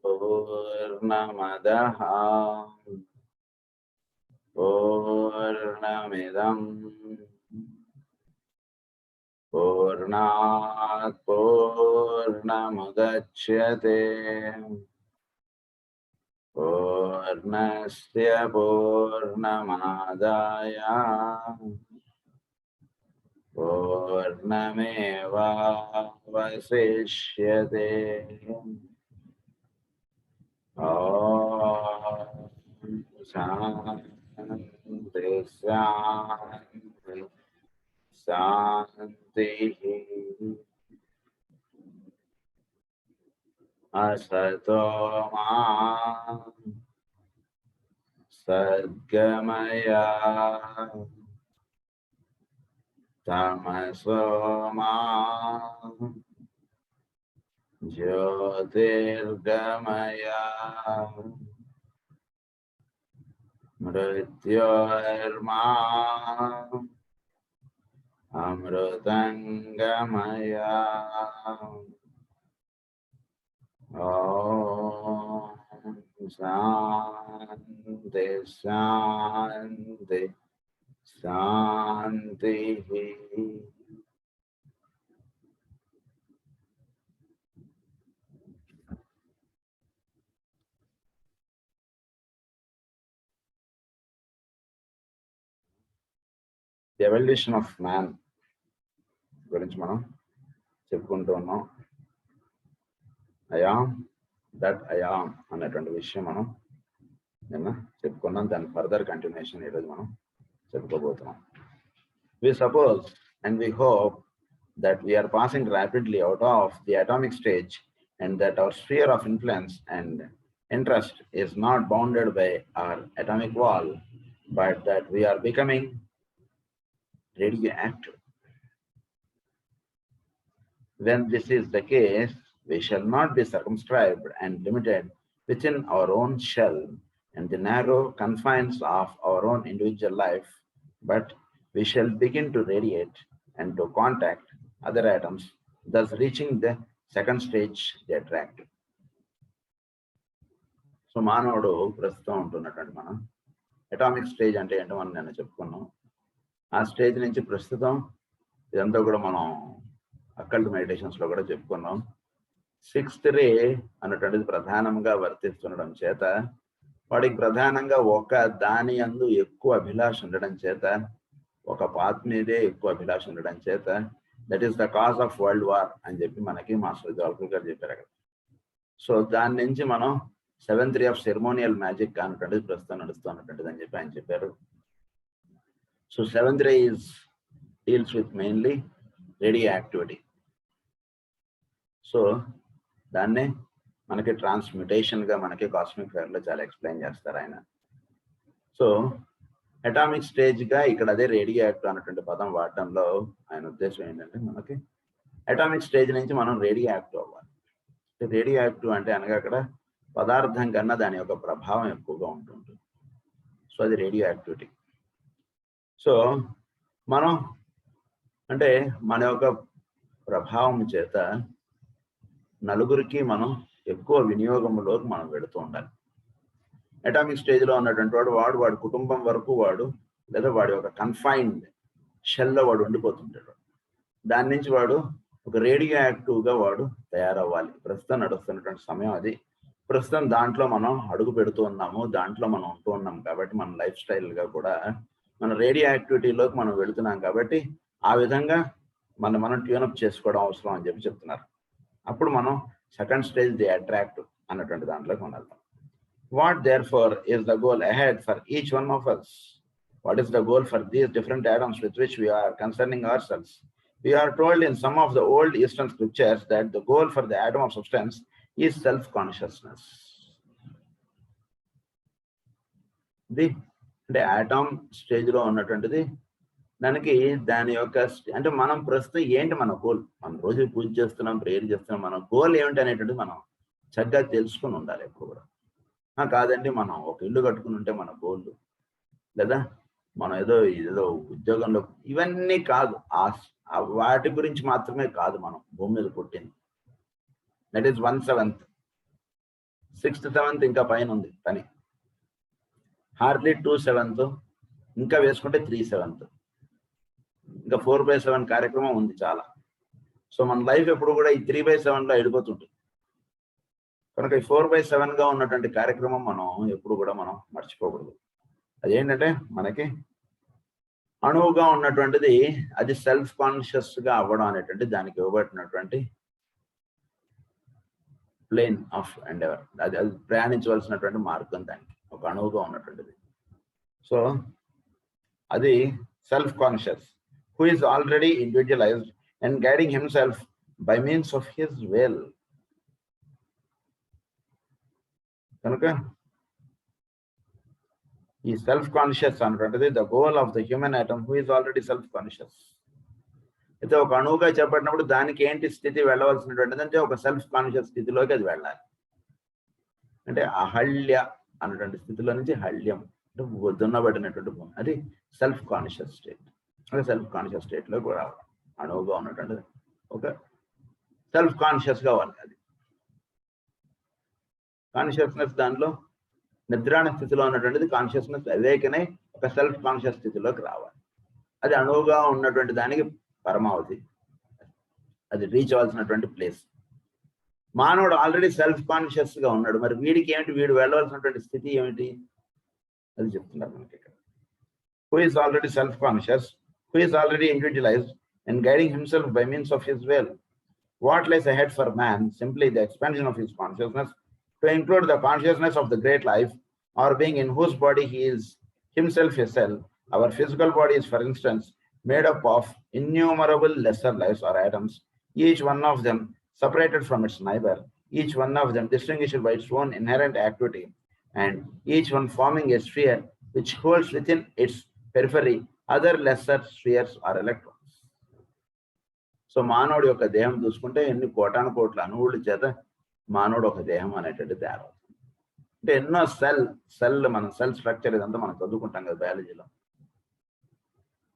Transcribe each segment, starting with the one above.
పూర్ణమదః పూర్ణమిదం పూర్ణాత్ పూర్ణముదచ్యతే పూర్ణస్య పూర్ణమాదాయ పూర్ణమేవావశిష్యతే. శాంతి శాంతి శాంతి. అసతో మా సద్గమయ తమసో మా జ్యోతిర్గమయ మృత్యోర్మా అమృతంగమయ. ఓం శాంతి శాంతి శాంతి. ది ఎవల్యూషన్ ఆఫ్ మ్యాన్ గురించి మనం చెప్పుకుంటూ ఉన్నాం. అయాం దట్ అయాం అనేటువంటి విషయం మనం నిన్న చెప్పుకున్నాం. దాని ఫర్దర్ కంటిన్యూషన్ ఈరోజు మనం చెప్పుకోబోతున్నాం. We suppose and we hope that we are passing rapidly out of the atomic stage and that our sphere of influence and interest is not bounded by our atomic wall, but that we are becoming radioactive. When this is the case, we shall not be circumscribed and limited within our own shell and the narrow confines of our own individual life, but we shall begin to radiate and to contact other atoms, thus reaching the second stage, the attractive. So మానవుడు ప్రస్తుతం ఉంటున్నటువంటి మనం atomic stage అంటే ఏంటో మనం నేను చెప్పుకున్నాం. ఆ స్టేజ్ నుంచి ప్రస్తుతం ఇదంతా కూడా మనం అక్కల్ట్ మెడిటేషన్స్లో కూడా చెప్పుకున్నాం. 6th రే అన్నటువంటిది ప్రధానంగా వర్తిస్తుండడం చేత, వాడికి ప్రధానంగా ఒక దాని యందు ఎక్కువ అభిలాష ఉండడం చేత, ఒక పాత్ మీదే ఎక్కువ అభిలాష ఉండడం చేత, that is the cause of world war అని చెప్పి మనకి మాస్టర్ జాల్కర్ గారు చెప్పారు అక్కడ. సో దాని నుంచి మనం 7th ray of ceremonial magic అన్నటువంటిది ప్రస్తుతం నడుస్తున్నటువంటిది అని చెప్పి ఆయన చెప్పారు. So 7th ray deals with mainly radio activity. So దాన్నే మనకి ట్రాన్స్మ్యుటేషన్గా మనకి కాస్మిక్ ఫైర్లో చాలా ఎక్స్ప్లెయిన్ చేస్తారు ఆయన. సో అటామిక్ స్టేజ్గా ఇక్కడ అదే రేడియో యాక్టివ్ అన్నటువంటి పదం వాడటంలో ఆయన ఉద్దేశం ఏంటంటే, మనకి అటామిక్ స్టేజ్ నుంచి మనం రేడియో యాక్టివ్ అవ్వాలి. రేడియో యాక్టివ్ అంటే అనగా అక్కడ పదార్థం కన్నా దాని యొక్క ప్రభావం ఎక్కువగా ఉంటుంది. సో అది రేడియో యాక్టివిటీ. సో మనం అంటే మన యొక్క ప్రభావం చేత నలుగురికి మనం ఎక్కువ వినియోగంలోకి మనం వెళుతూ ఉండాలి. అటామిక్ స్టేజ్లో ఉన్నటువంటి వాడు వాడి కుటుంబం వరకు వాడు, లేదా వాడి యొక్క కన్ఫైన్డ్ షెల్లో వాడు ఉండిపోతుంటాడు. దాని నుంచి వాడు ఒక రేడియో యాక్టివ్గా వాడు తయారవ్వాలి. ప్రస్తుతం నడుస్తున్నటువంటి సమయం అది. ప్రస్తుతం దాంట్లో మనం అడుగు పెడుతూ ఉన్నాము, దాంట్లో మనం ఉంటూ ఉన్నాం. కాబట్టి మన లైఫ్ స్టైల్గా కూడా మన రేడియో యాక్టివిటీలోకి మనం వెళుతున్నాం. కాబట్టి ఆ విధంగా మనం ట్యూనప్ చేసుకోవడం అవసరం అని చెప్పి చెప్తున్నారు. అప్పుడు మనం సెకండ్ స్టేజ్ ది అట్రాక్టివ్ అన్నటువంటి దాంట్లోకి మనం వెళ్తాం. What therefore is the goal ahead for each one of us? What is the goal for these different atoms with which we are concerning ourselves? We are told in some of the old Eastern scriptures that the goal for the atom of substance is self-consciousness. The atom stage లో ఉన్నటువంటిది దానికి దాని యొక్క అంటే మనం ప్రస్తుతం ఏంటి మన గోల్, మనం రోజు పూజ చేస్తున్నాం, ప్రేయర్ చేస్తున్నాం, మన గోల్ ఏమిటి అనేటువంటిది మనం చక్కగా తెలుసుకుని ఉండాలి ఎక్కువ కూడా. కాదండి మనం ఒక ఇల్లు కట్టుకుని ఉంటే మన గోల్, లేదా మనం ఏదో ఉద్యోగంలో, ఇవన్నీ కాదు. వాటి గురించి మాత్రమే కాదు మనం భూమి మీద పుట్టింది. That is 1/7. 6th 7th ఇంకా పైన ఉంది పని. హార్డ్లీ 2 7th, ఇంకా వేసుకుంటే 3 7th, ఇంకా 4/7 కార్యక్రమం ఉంది చాలా. సో మన లైఫ్ ఎప్పుడు కూడా ఈ 3/7లో అయిపోతుంటుంది. కనుక ఈ 4/7గా ఉన్నటువంటి కార్యక్రమం మనం ఎప్పుడు కూడా మనం మర్చిపోకూడదు. అదేంటంటే మనకి అణువుగా ఉన్నటువంటిది అది సెల్ఫ్ కాన్షియస్గా అవ్వడం అనేటువంటి దానికి ఇవ్వబడినటువంటి ప్లేన్ ఆఫ్ ఎండెవర్. అది ప్రయాణించవలసినటువంటి మార్గం దానికి ఒక అణువుగా ఉన్నటువంటిది. సో అది self conscious who is already individualised and guiding himself by means of his will. కనుక ఈ సెల్ఫ్ కాన్షియస్ అనేటువంటిది the goal of the human item who is already self conscious. అయితే ఒక అణువుగా చెప్పబడినప్పుడు దానికి ఏంటి స్థితి వెళ్ళవలసినటువంటిది అంటే ఒక సెల్ఫ్ కాన్షియస్ స్థితిలోకి అది వెళ్ళాలి. అంటే అహల్య అన్నటువంటి స్థితిలో నుంచి హల్యం అంటే దున్నబడినటువంటి భూమి, అది సెల్ఫ్ కాన్షియస్ స్టేట్. అంటే సెల్ఫ్ కాన్షియస్ స్టేట్లో కూడా అణువుగా ఉన్నటువంటిది ఒక సెల్ఫ్ కాన్షియస్గా వాళ్ళు. అది కాన్షియస్నెస్ దాంట్లో నిద్రాణ స్థితిలో ఉన్నటువంటిది కాన్షియస్నెస్ అవేకనై ఒక సెల్ఫ్ కాన్షియస్ స్థితిలోకి రావాలి. అది అణువుగా ఉన్నటువంటి దానికి పరమావధి, అది రీచ్ అవ్వాల్సినటువంటి ప్లేస్. మానవుడు ఆల్రెడీ సెల్ఫ్ కాన్షియస్గా ఉన్నాడు, మరి వీడికి ఏమిటి, వీడు వెళ్ళవలసినటువంటి స్థితి ఏమిటి అది చెప్తున్నారు మనకి ఇక్కడ. Who is already self conscious, who is already individualised and guiding himself by means of his will. What lies ahead for man? Simply the expansion of his consciousness to include the consciousness of the great life or being in whose body he is himself a cell. Our physical body is, for instance, made up of innumerable lesser lives or atoms, each one of them separated from its neighbor, each one of them distinguished by its own inherent activity, and each one forming a sphere which holds within its periphery other lesser spheres or electrons. So మానవుడి యొక్క దేహం చూసుకుంటే ఎన్ని కోటాను కోట్ల అణువుల చేత మానవుడు ఒక దేహం అనేటువంటి తయారవుతుంది. అంటే ఎన్నో సెల్ మనం సెల్ స్ట్రక్చర్ ఇదంతా మనం చదువుకుంటాం కదా బయాలజీలో.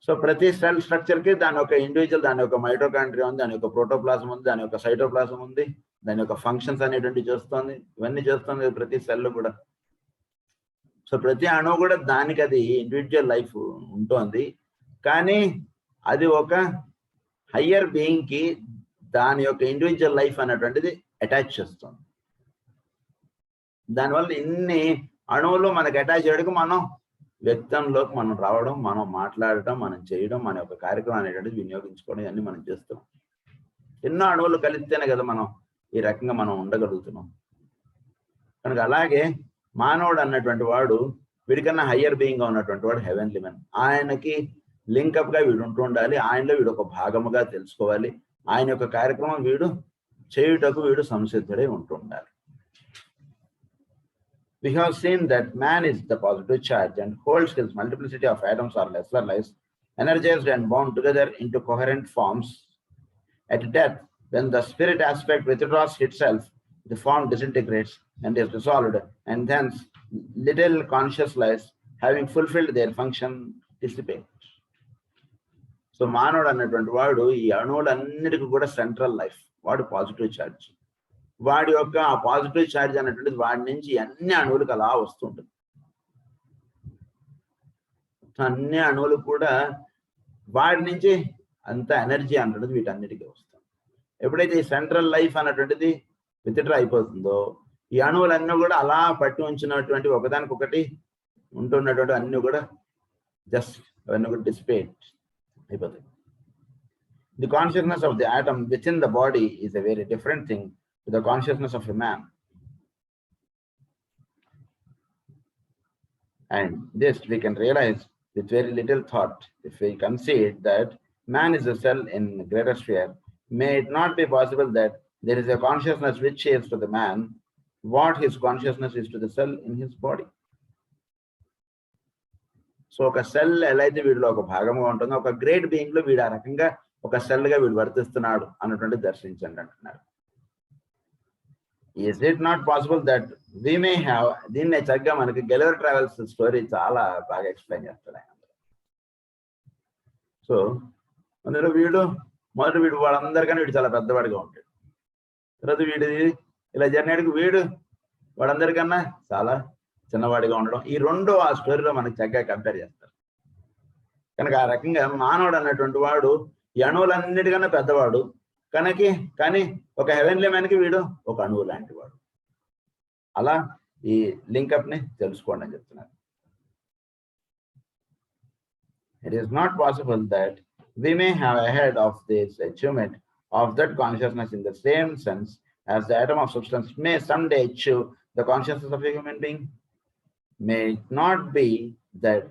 సో ప్రతి సెల్ స్ట్రక్చర్కి దాని యొక్క ఇండివిజువల్, దాని యొక్క మైటోకాండ్రియా ఉంది, దాని యొక్క ప్రోటోప్లాజం ఉంది, దాని యొక్క సైటోప్లాజం ఉంది, దాని యొక్క ఫంక్షన్స్ అనేటువంటి చేస్తుంది, ఇవన్నీ చేస్తుంది ప్రతి సెల్ కూడా. సో ప్రతి అణువు కూడా దానికి అది ఇండివిజువల్ లైఫ్ ఉంటుంది. కానీ అది ఒక హయ్యర్ బీయింగ్ కి దాని యొక్క ఇండివిజువల్ లైఫ్ అనేటువంటిది అటాచ్ చేస్తుంది. దానివల్ల ఇన్ని అణువులు మనకు అటాచ్ చేయడానికి మనం వ్యక్తంలోకి మనం రావడం, మనం మాట్లాడటం, మనం చేయడం, మన యొక్క కార్యక్రమం అనేటువంటిది వినియోగించుకోవడం, ఇవన్నీ మనం చేస్తాం. ఎన్నో అణువులు కలిస్తేనే కదా మనం ఈ రకంగా మనం ఉండగలుగుతున్నాం. కనుక అలాగే మానవుడు అన్నటువంటి వాడు వీడికన్నా హయ్యర్ బీయింగ్గా ఉన్నటువంటి వాడు హెవెన్లీ మ్యాన్. ఆయనకి లింకప్గా వీడు ఉంటూ ఉండాలి, ఆయనలో వీడు ఒక భాగముగా తెలుసుకోవాలి, ఆయన యొక్క కార్యక్రమం వీడు చేయుటకు వీడు సంసిద్ధుడై ఉంటూ ఉండాలి. We have seen that man is the positive charge and holds his multiplicity of atoms or lesser lives, energized and bound together into coherent forms. At death, when the spirit aspect withdraws itself, the form disintegrates and is dissolved, and thence little conscious lives, having fulfilled their function, dissipate. So మానవుడు అన్నటువంటి వాడు ఈ అణువులన్నిటికీ కూడా central life, వాడు positive charge. వాడి యొక్క ఆ positive charge అన్నటువంటిది వాడి నుంచి అన్ని అణువులకు అలా వస్తుంటుంది. అన్ని అణువులు కూడా వాడి నుంచి అంత ఎనర్జీ అన్నటువంటిది వీటన్నిటికీ వస్తుంది. ఎప్పుడైతే ఈ సెంట్రల్ లైఫ్ అన్నటువంటిది విత్డ్రా అయిపోతుందో ఈ అణువులన్నీ కూడా అలా పట్టి ఉంచినటువంటి ఒకదానికొకటి ఉంటున్నటువంటి అన్ని కూడా జస్ట్ అవన్నీ కూడా డిసిపేట్ అయిపోతాయి. The consciousness of the atom within the body is a very different thing to the consciousness of a man. And this we can realize with very little thought if we concede that man is a cell in a greater sphere. May it not be possible that there is a consciousness which is to the man what his consciousness is to the cell in his body. So ఒక cell ఎలా అయితే వీడిలో ఒక భాగంగా ఉంటుందో ఒక great being లో వీడు ఆ రకంగా ఒక సెల్ గా వీడు వర్తిస్తున్నాడు అన్నటువంటి దర్శించండి అంటున్నారు. Is it not possible that we may have, దీన్నే చక్కగా మనకి గెలివర్ ట్రావెల్స్ స్టోరీ చాలా బాగా ఎక్స్ప్లెయిన్ చేస్తాడు ఆయన. సో అందులో మొదటి వీడు వాళ్ళందరికన్నా వీడు చాలా పెద్దవాడిగా ఉంటాడు. తర్వాత వీడిది ఇలా జరిగినట్టుకు వీడు వాడందరికన్నా చాలా చిన్నవాడిగా ఉండడం, ఈ రెండు ఆ స్టోరీలో మనకి చక్కగా కంపేర్ చేస్తారు. కనుక ఆ రకంగా మానవుడు అన్నటువంటి వాడు ఈ అణువులన్నిటికన్నా పెద్దవాడు, కానీ ఒక హెవెన్లీ మ్యాన్కి వీడు ఒక అణువు లాంటి వాడు. అలా ఈ లింకప్ ని తెలుసుకోండి అని చెప్తున్నారు. It is not possible that we may have ahead of this achievement of that consciousness in the same sense as the atom of substance may someday achieve the consciousness of a human being. May it not be that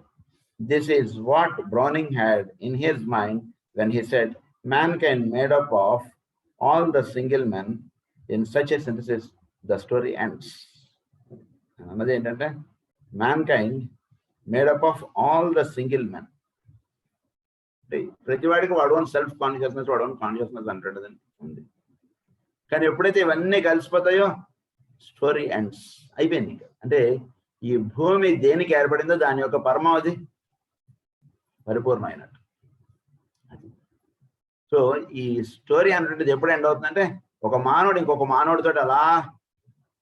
this is what Browning had in his mind when he said, mankind made up of all the single men. In such a synthesis, the story ends. Another ఏంటంటే mankind made up of all the single men. ప్రతి వాడికి వాడు own self consciousness, వాడు own consciousness అంటుండదు ఉంది. కానీ ఎప్పుడైతే ఇవన్నీ కలిసిపోతాయో story ends, అయిపోయింది. అంటే ఈ భూమి దేనికి ఏర్పడిందో దాని యొక్క పరమావధి పరిపూర్ణమైనట్టు. సో ఈ స్టోరీ అంటుండేది ఎప్పుడు ఎండ్ అవుతుందంటే ఒక మానవుడు ఇంకొక మానవుడితో అలా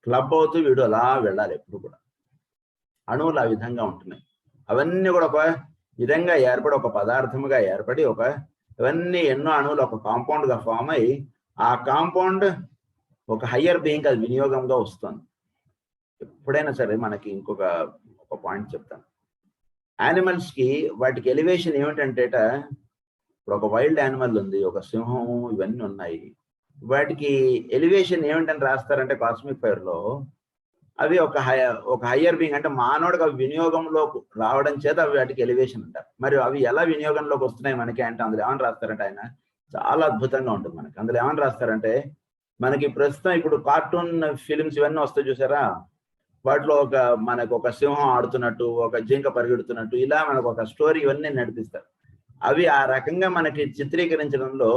క్లబ్ అవుతూ వీడు అలా వెళ్ళాలి. ఎప్పుడు కూడా అణువులు ఆ విధంగా ఉంటున్నాయి. అవన్నీ కూడా ఒక విధంగా ఏర్పడి ఒక పదార్థముగా ఏర్పడి ఇవన్నీ ఎన్నో అణువులు ఒక కాంపౌండ్ గా ఫామ్ అయ్యి ఆ కాంపౌండ్ ఒక హయ్యర్ బీయింగ్ అది వినియోగంగా వస్తుంది. ఎప్పుడైనా సరే మనకి ఇంకొక పాయింట్ చెప్తాను. యానిమల్స్ కి వాటికి ఎలివేషన్ ఏమిటంటే, ఇప్పుడు ఒక వైల్డ్ యానిమల్ ఉంది, ఒక సింహం, ఇవన్నీ ఉన్నాయి. వాటికి ఎలివేషన్ ఏమిటని రాస్తారంటే కాస్మిక్ ఫైర్ లో అవి ఒక హయ్యర్ బీయింగ్ అంటే మానవుడికి అవి వినియోగంలోకి రావడం చేత అవి వాటికి ఎలివేషన్ అంటారు. మరి అవి ఎలా వినియోగంలోకి వస్తున్నాయి మనకి అంటే అందులో ఏమని రాస్తారంటే ఆయన చాలా అద్భుతంగా ఉంటుంది. మనకి అందులో ఏమని రాస్తారంటే, మనకి ప్రస్తుతం ఇప్పుడు కార్టూన్ ఫిలిమ్స్ ఇవన్నీ వస్తాయి చూసారా, వాటిలో మనకు ఒక సింహం ఆడుతున్నట్టు, ఒక జింక పరిగెడుతున్నట్టు, ఇలా మనకు ఒక స్టోరీ ఇవన్నీ నడిపిస్తారు. అవి ఆ రకంగా మనకి చిత్రీకరించడంలో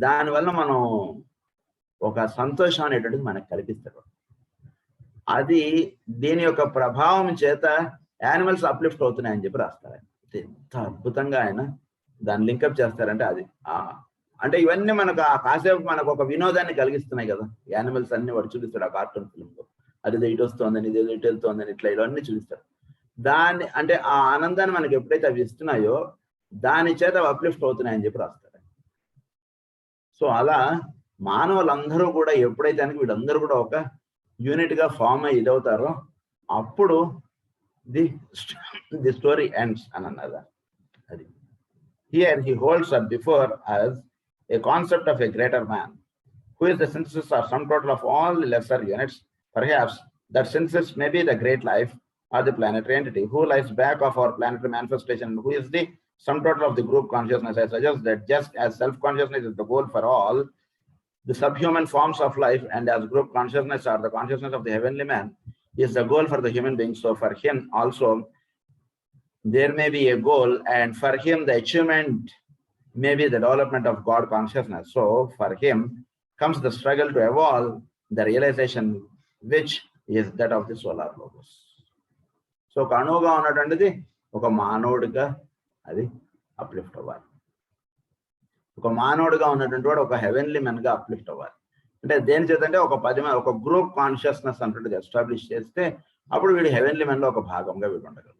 దానివల్ల మనం ఒక సంతోషం అనేటువంటిది మనకు కల్పిస్తారు. అది దీని యొక్క ప్రభావం చేత యానిమల్స్ అప్లిఫ్ట్ అవుతున్నాయని చెప్పి రాస్తారు. ఎంత అద్భుతంగా ఆయన దాన్ని లింకప్ చేస్తారంటే అది అంటే ఇవన్నీ మనకు కాసేపు మనకు ఒక వినోదాన్ని కలిగిస్తున్నాయి కదా. యానిమల్స్ అన్ని వాడు చూపిస్తాడు ఆ కార్టూన్ ఫిల్మ్లో. అది ఇటు వస్తుందని, ఇది ఇటు వెళ్తుందని, ఇట్లా ఇవన్నీ చూపిస్తాడు. దాన్ని అంటే ఆ ఆనందాన్ని మనకి ఎప్పుడైతే అవి ఇస్తున్నాయో దాని చేత అప్లిఫ్ట్ అవుతున్నాయని చెప్పి రాస్తారు. సో అలా మానవులందరూ కూడా ఎప్పుడైతే వీళ్ళందరూ కూడా ఒక యూనిట్ గా ఫామ్ అయ్యి ఇదవుతారో అప్పుడు ది స్టోరీ ఎండ్స్ అని అన్నది. అది here he holds up before as a concept of a greater man who is the synthesis or sum total of all the lesser units. Perhaps that synthesis may be the great life or the planetary entity who lies back of our planetary manifestation, who is the sum total of the group consciousness. I suggest that just as self-consciousness is the goal for all the subhuman forms of life, and as group consciousness or the consciousness of the heavenly man is the goal for the human being, so for him also there may be a goal, and for him the achievement may be the development of God consciousness. So for him comes the struggle to evolve the realization which is that of the solar logos. So కణువుగా ఉన్నటువంటిది ఒక మానవుడిగా అది uplift అవ్వాలి. ఒక మానవుడిగా ఉన్నటువంటి వాడు ఒక హెవెన్లీ మెన్ గా అప్లిఫ్ట్ అవ్వాలి. అంటే దేని చేత అంటే ఒక 10 మంది ఒక గ్రూప్ కాన్షియస్నెస్ అంటుండేది ఎస్టాబ్లిష్ చేస్తే అప్పుడు వీడు హెవెన్లీ మెన్ లో ఒక భాగంగా వీడు ఉండగలుగుతారు.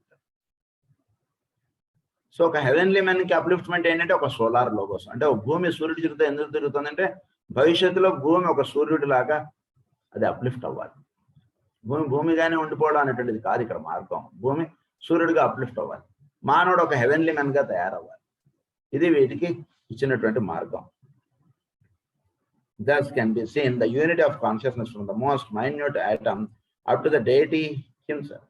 సో ఒక హెవెన్లీ మెన్ కి అప్లిఫ్ట్మెంట్ ఏంటంటే ఒక సోలార్ లోగోస్. అంటే ఒక భూమి సూర్యుడు తిరుగుతూ ఎందుకు తిరుగుతుందంటే భవిష్యత్తులో భూమి ఒక సూర్యుడి లాగా అది అప్లిఫ్ట్ అవ్వాలి. భూమిగానే ఉండిపోవడం అనేటువంటిది కాదు ఇక్కడ మార్గం. భూమి సూర్యుడిగా అప్లిఫ్ట్ అవ్వాలి. మానవుడు ఒక హెవెన్లీ మెన్ గా తయారవ్వాలి. ఇది వీటికి ఇచ్చినటువంటి మార్గం. Thus can be seen the unity of consciousness from the most minute atom up to the deity himself.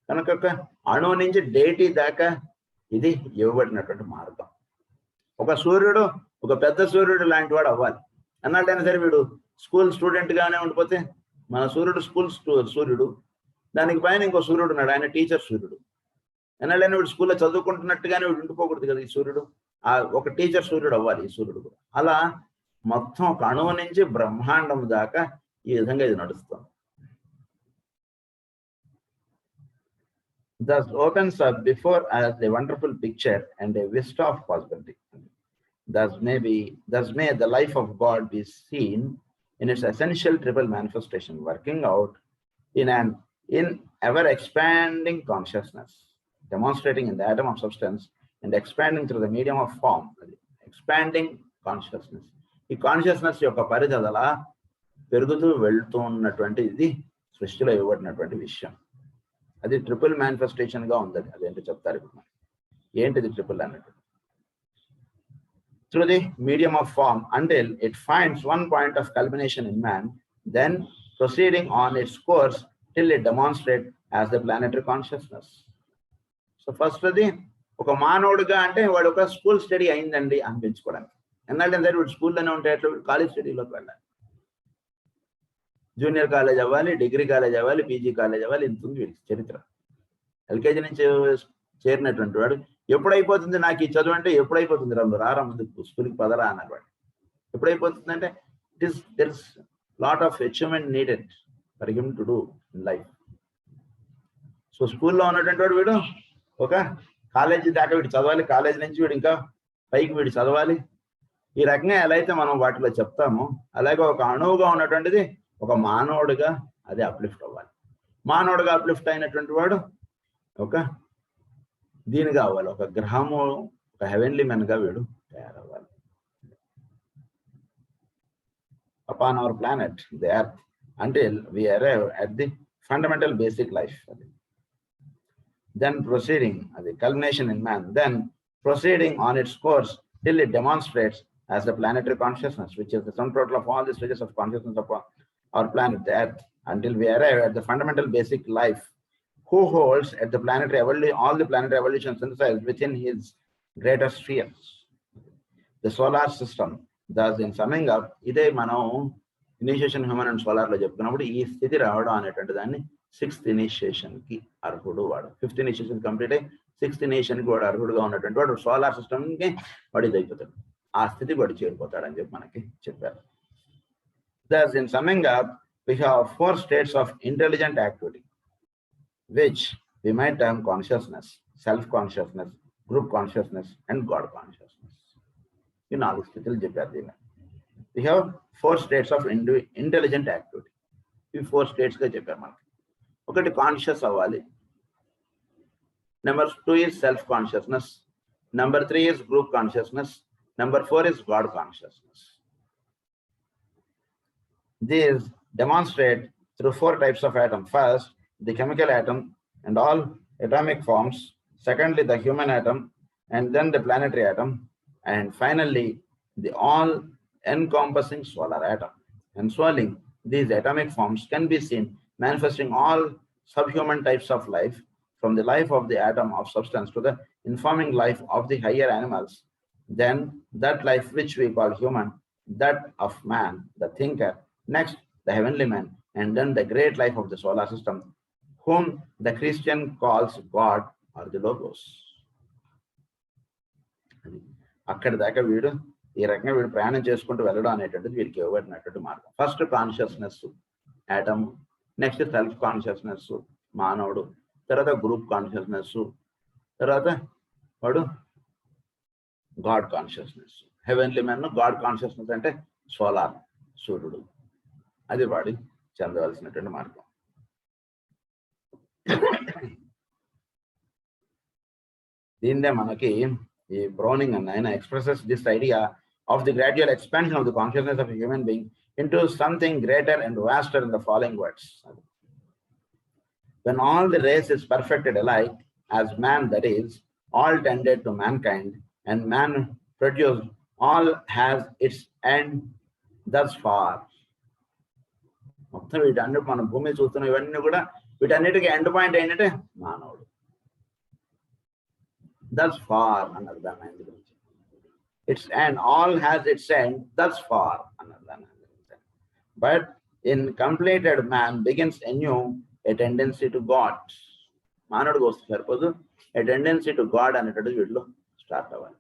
కనుక అణువు నుంచి డెయిటీ దాకా ఇది ఇవ్వబడినటువంటి మార్గం. ఒక సూర్యుడు ఒక పెద్ద సూర్యుడు లాంటి వాడు అవ్వాలి అన్నట్టయినా సరే వీడు స్కూల్ స్టూడెంట్ గానే ఉండిపోతే మన సూర్యుడు స్కూల్ సూర్యుడు, దానికి పైన ఇంకో సూర్యుడు ఉన్నాడు, ఆయన టీచర్ సూర్యుడు. ఎన్నడైనా వీడు స్కూల్లో చదువుకుంటున్నట్టుగానే వీడు ఉండిపోకూడదు కదా ఈ సూర్యుడు. ఒక టీచర్ సూర్యుడు అవ్వాలి ఈ సూర్యుడు కూడా. అలా మొత్తం ఒక అణువు నుంచి బ్రహ్మాండం దాకా ఈ విధంగా ఇది నడుస్తుంది. Thus opens up before us a wonderful picture and a vista of possibility. Thus may the life of God be seen in its essential triple manifestation, working out in ever expanding consciousness, demonstrating in the atom of substance and expanding through the medium of form. Expanding consciousness. ఈ consciousness యొక్క పరిధి అలా పెరుగుతూ వెళ్తూ ఉన్నటువంటి ఇది సృష్టిలో ఇవ్వబడినటువంటి విషయం. అది ట్రిపుల్ మేనిఫెస్టేషన్ గా ఉంది. అదేంటో చెప్తారు ఇప్పుడు. ఏంటిది ట్రిపుల్ అన్నట్టు? Through the medium of form until it finds one point of culmination in man, then proceeding on its course till it demonstrates as the planetary consciousness. So first అది ఒక మానవుడిగా అంటే వాడు ఒక స్కూల్ స్టడీ అయిందండి అనిపించుకోవడానికి. ఎందుకంటే వీడు స్కూల్లోనే ఉంటే ఎట్లా వీడు కాలేజ్ స్టడీలోకి వెళ్ళాలి. జూనియర్ కాలేజ్ అవ్వాలి, డిగ్రీ కాలేజ్ అవ్వాలి, పీజీ కాలేజ్ అవ్వాలి. ఇంత ఉంది వీడికి చరిత్ర. ఎల్కేజీ నుంచి చేరినటువంటి వాడు ఎప్పుడైపోతుంది నాకు ఈ చదువు అంటే ఎప్పుడైపోతుంది రారా ముందు స్కూల్కి పదరా అన్నారు వాడు. ఎప్పుడైపోతుంది అంటే there is lot of achievement needed for him to do in life. So స్కూల్లో ఉన్నటువంటి వాడు వీడు ఒక కాలేజీ దాకా వీడు చదవాలి, కాలేజీ నుంచి వీడు ఇంకా పైకి వీడు చదవాలి. ఈ రకంగా ఎలా అయితే మనం వాటిలో చెప్తామో అలాగే ఒక అణువుగా ఉన్నటువంటిది ఒక మానవుడిగా అది అప్లిఫ్ట్ అవ్వాలి. మానవుడిగా అప్లిఫ్ట్ అయినటువంటి వాడు ఒక దీనిగా అవ్వాలి, ఒక గ్రహము, ఒక హెవెన్లీ మెన్ గా వీడు తయారవ్వాలి. Upon our planet the earth until we arrive at the fundamental basic life. Then proceeding the culmination in man, then proceeding on its course till it demonstrates as the planetary consciousness, which is the sum total of all the stages of consciousness of our planet, the earth, until we arrive at the fundamental basic life, who holds at the planetary evolution, all the planetary evolution synthesized within his greater spheres, the solar system. Thus, in summing up, ఇదే మనం initiation human and solar లో చెప్పుకున్నప్పుడు ఈ స్థితి రావడం అనేటువంటి దాన్ని 6th initiation కి అర్హుడు వాడు. 5th ఇనిషియేషన్ కంప్లీట్ అయ్యి 6th ఇనిషియేషన్ కి వాడు అర్హుడుగా ఉన్నటువంటి వాడు సోలార్ సిస్టమ్ కి వాడు ఇది అయిపోతాడు. ఆ స్థితి వాడు చేరిపోతాడు అని చెప్పి మనకి చెప్పారు. Thus, in summing up, we have 4 states of intelligent activity, which we might term consciousness, self-consciousness, group consciousness, and God consciousness. ఈ 4 స్థితులు చెప్పారు దీన్ని. We have 4 states of intelligent activity. ఈ 4 states గా చెప్పారు మనకి. ఒకటి కాన్షియస్ అవ్వాలి. Number 2 is self-consciousness. Number 3 is group consciousness. Number 4 is God consciousness. These demonstrate through 4 types of atom. First, the chemical atom and all atomic forms. Secondly, the human atom, and then the planetary atom, and finally, the all-encompassing solar atom. And swirling these atomic forms can be seen manifesting all subhuman types of life, from the life of the atom of substance to the informing life of the higher animals. Then that life which we call human, that of man, the thinker, next the heavenly man, and then the great life of the solar system, whom the Christian calls God or the Logos. అక్కడి దాకా వీడు ఈ రకంగా వీడు ప్రయాణం చేసుకుంటూ వెళ్ళడం అనేటువంటిది వీడికి ఇవ్వబడినటువంటి మార్గం. First consciousness atom, next self consciousness మానవుడు, తర్వాత గ్రూప్ కాన్షియస్నెస్, తర్వాత వాడు God consciousness, heavenly men. God consciousness అంటే సోలార్, సూర్యుడు, అది వాడి చెందవలసినటువంటి మార్గం. దీన్నే మనకి ఈ బ్రౌనింగ్ అన్న ఆయన expresses this idea of the gradual expansion of the consciousness of a human being into something greater and vaster in the following words. When all the race is perfected alike as man, that is, all tended to mankind, and man produced, all has its end thus far. మొత్తం వీటన్ని మనం భూమి చూస్తున్నాం, ఇవన్నీ కూడా వీటన్నిటికీ end point ఏంటంటే మానవుడు. Thus far అన్నది దాని గురించి. Its end, all has its end thus far అన్నది దాని గురించి. But in completed man begins anew a tendency to God. మానవుడికి వస్తే సరిపోదు, a tendency to God అనేటది వీటిలో స్టార్ట్ అవ్వాలి.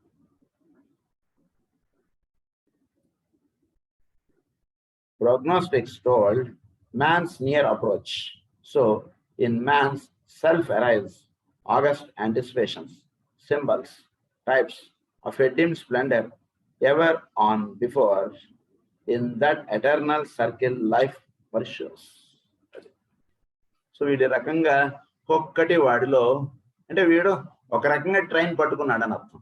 Prognostics told man's near approach. So in man's self arise august anticipations, symbols, types of a dim splendor ever on before, in that eternal circle life pursues. So వీడి రకంగా ఒక్కటి వాడిలో అంటే వీడు ఒక రకంగా ట్రైన్ పట్టుకున్నాడు అని అర్థం.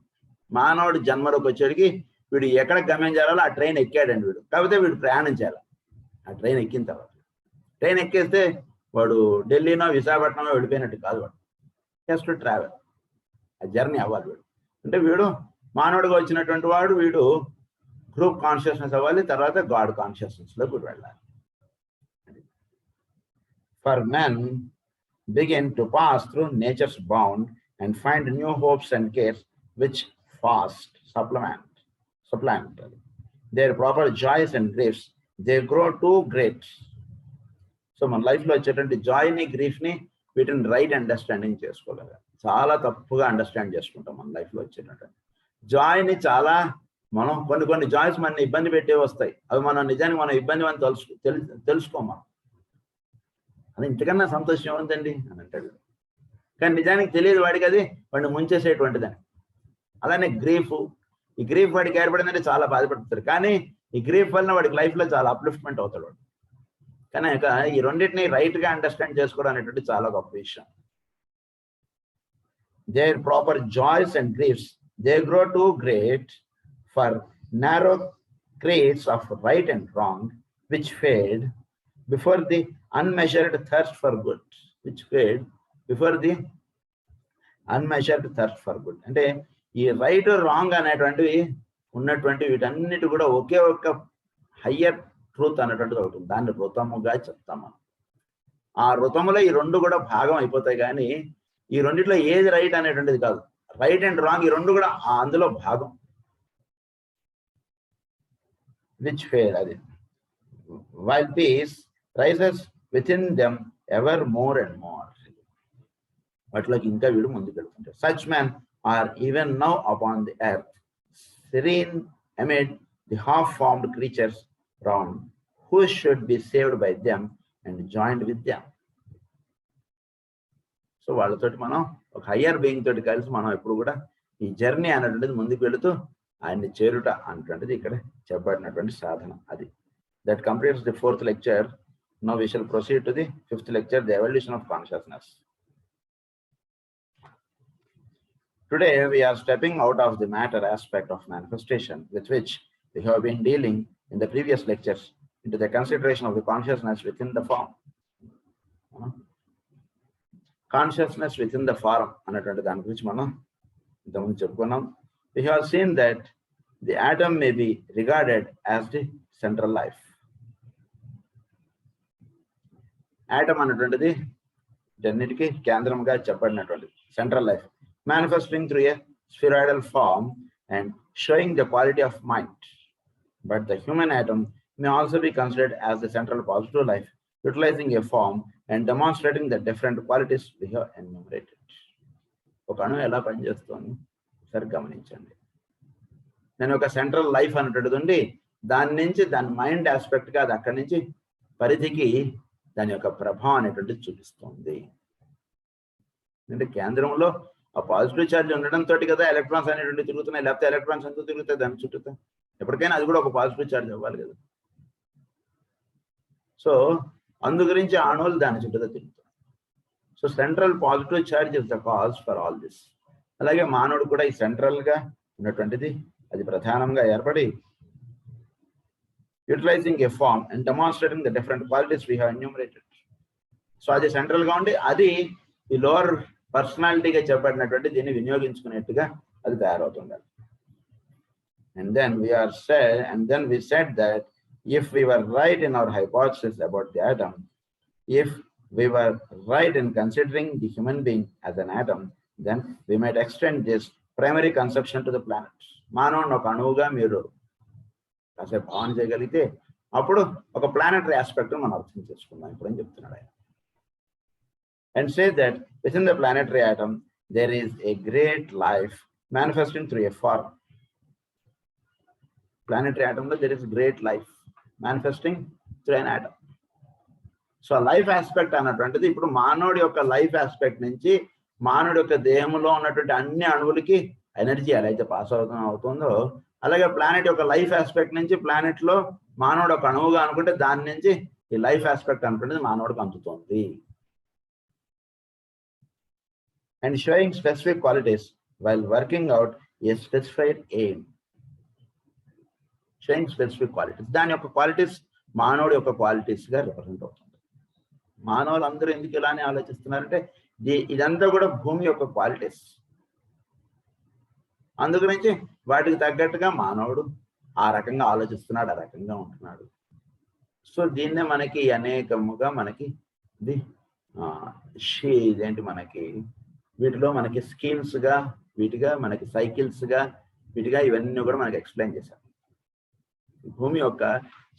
మానవుడు జన్మలోకి వచ్చేటికి వీడు ఎక్కడ గమ్యం చేయాలో ఆ ట్రైన్ ఎక్కాడండి వీడు. కాకపోతే వీడు ప్రయాణం చేయాలి. ఆ ట్రైన్ ఎక్కిన తర్వాత ట్రైన్ ఎక్కేస్తే వాడు ఢిల్లీనో విశాఖపట్నమో వెళ్ళిపోయినట్టు కాదు. వాడు జస్ట్ ట్రావెల్, ఆ జర్నీ అవ్వాలి వీడు. అంటే వీడు మానవుడిగా వచ్చినటువంటి వాడు వీడు గ్రూప్ కాన్షియస్నెస్ అవ్వాలి, తర్వాత గాడ్ కాన్షియస్నెస్లో కూడా వెళ్ళాలి. For men begin to pass through nature's bound and find new hopes and cares which fast supplant their proper joys and griefs. They grow too great. So మన లైఫ్లో వచ్చేటువంటి జాయ్ని గ్రీఫ్ని వీటిని రైట్ అండర్స్టాండింగ్ చేసుకోలేదు. చాలా తప్పుగా అండర్స్టాండ్ చేసుకుంటాం మన లైఫ్లో వచ్చేటటువంటి జాయ్ని. చాలా మనం కొన్ని జాయ్స్ మన ఇబ్బంది పెట్టే వస్తాయి. అవి మనం నిజానికి మనం ఇబ్బంది అని తెలుసుకోమా, అది ఇంతకన్నా సంతోషం ఏముందండి అని అంటాడు. కానీ నిజానికి తెలియదు వాడికి, అది వాడిని ముంచేసేటువంటిదని. అలానే గ్రీఫ్, ఈ గ్రీఫ్ వాడికి ఏర్పడిందంటే చాలా బాధపడుతారు. కానీ ఈ గ్రీఫ్ వలన వాడికి లైఫ్లో చాలా అప్లిఫ్ట్మెంట్ అవుతాడు వాడు. కానీ ఈ రెండింటిని రైట్గా అండర్స్టాండ్ చేసుకోవడం అనేటువంటి చాలా గొప్ప విషయం. Their proper joys and griefs, they grow too great for narrow creeds of right and wrong, which fade before the unmeasured thirst for good. Which fade before the unmeasured thirst for good. అంటే ఈ right wrong అనేటువంటివి ఉన్నటువంటి వీటన్నిటి కూడా ఒకే ఒక్క higher truth అనేటువంటిది అవుతుంది. దాన్ని ఋతముగా చెప్తాం మనం. ఆ ఋతములో ఈ రెండు కూడా భాగం అయిపోతాయి. కానీ ఈ రెండిట్లో ఏది రైట్ అనేటువంటిది కాదు. రైట్ అండ్ రాంగ్ ఈ రెండు కూడా అందులో భాగం. విచ్ ఫేర్ అది while peace rises within them ever more and more. వాటిలోకి ఇంకా వీడు ముందుకు వెళ్తుంటారు. Such man are even now upon the earth, serene amid the half-formed creatures round, who should be saved by them and joined with them. So వాళ్ళతోటి మనం ఒక higher being తోటి కలిసి మనం ఎప్పుడు కూడా ఈ జర్నీ అనేటువంటిది ముందుకు వెళుతూ ఆయన్ని చేరుట అనేటువంటిది ఇక్కడ చెప్పబడినటువంటి సాధన. అది that completes the 4th lecture. Now we shall proceed to the 5th lecture, the evolution of consciousness. Today we are stepping out of the matter aspect of manifestation with which we have been dealing in the previous lectures into the consideration of the consciousness within the form. Consciousness within the form అనేటువంటి దాని గురించి మనం ఇంతకుముందు చెప్పుకున్నాం. We have seen that the atom may be regarded as the central life. Atom అనేటువంటిది అన్నిటికీ కేంద్రంగా చెప్పబడినటువంటి central life, manifesting through a spheroidal form and showing the quality of mind. But the human atom may also be considered as the central positive life, utilizing a form and demonstrating the different qualities we have enumerated. ఒక అణువు ఎలా పనిచేస్తుంది సరి గమనించండి. నేను ఒక central life అనేటువంటిది ఉండి దాని నుంచి దాని మైండ్ ఆస్పెక్ట్గా అది అక్కడి నుంచి పరిధికి దాని యొక్క ప్రభావం అనేటువంటిది చూపిస్తుంది. అంటే కేంద్రంలో ఆ పాజిటివ్ ఛార్జ్ ఉండడంతో కదా ఎలక్ట్రాన్స్ అనేటువంటి తిరుగుతున్నాయి. లేకపోతే ఎలక్ట్రాన్స్ ఎందుకు తిరుగుతాయి దాని చుట్టూ? ఎప్పటికైనా అది కూడా ఒక పాజిటివ్ ఛార్జ్ అవ్వాలి కదా. సో అందు గురించి అణువులు దాని చుట్టూ తిరుగుతాయి. So central positive charge is the cause for all this. అలాగే మానవుడు కూడా ఈ సెంట్రల్గా ఉన్నటువంటిది అది ప్రధానంగా ఏర్పడి utilizing a form and demonstrating the different qualities we have enumerated. So అది సెంట్రల్గా ఉండి అది ఈ లోవర్ పర్సనాలిటీగా చెప్పబడినటువంటి దీన్ని వినియోగించుకునేట్టుగా అది తయారవుతుంది. And then we said that if we were right in our hypothesis about the atom, if we were right in considering the human being as an atom, then we might extend this primary conception to the planet. మానవుని ఒక అణువుగా మీరు కాసేపు భావన చేయగలిగితే అప్పుడు ఒక planetary aspect మనం అర్థం చేసుకుందాం. ఇప్పుడు ఏం చెప్తున్నాడు ఆయన. And say that within the planetary atom there is a great life manifesting through a form. Planetary atom లో there is great life manifesting through an atom. So life aspect అన్నటువంటిది ఇప్పుడు మానవుడి యొక్క లైఫ్ ఆస్పెక్ట్ నుంచి మానవుడి యొక్క దేహంలో ఉన్నటువంటి అన్ని అణువులకి ఎనర్జీ ఎలా అయితే పాస్ అవుతుందో అలాగే ప్లానెట్ యొక్క లైఫ్ ఆస్పెక్ట్ నుంచి ప్లానెట్లో మానవుడు ఒక అణువుగా అనుకుంటే దాని నుంచి ఈ లైఫ్ ఆస్పెక్ట్ అనుకునేది మానవుడికి అందుతుంది. And showing specific qualities while working out a specified aim. Showing specific qualities, దాని యొక్క క్వాలిటీస్ మానవుడి యొక్క క్వాలిటీస్గా రిప్రజెంట్ అవుతుంది. మానవులు అందరూ ఎందుకు ఇలానే ఆలోచిస్తున్నారంటే ఇదంతా కూడా భూమి యొక్క క్వాలిటీస్. అందుగురించి వాటికి తగ్గట్టుగా మానవుడు ఆ రకంగా ఆలోచిస్తున్నాడు, ఆ రకంగా ఉంటున్నాడు. సో దీన్నే మనకి అనేకముగా మనకి ఇదేంటి మనకి వీటిలో మనకి స్కీమ్స్గా, వీటిగా మనకి సైకిల్స్గా, వీటిగా ఇవన్నీ కూడా మనకి ఎక్స్ప్లెయిన్ చేశారు. భూమి యొక్క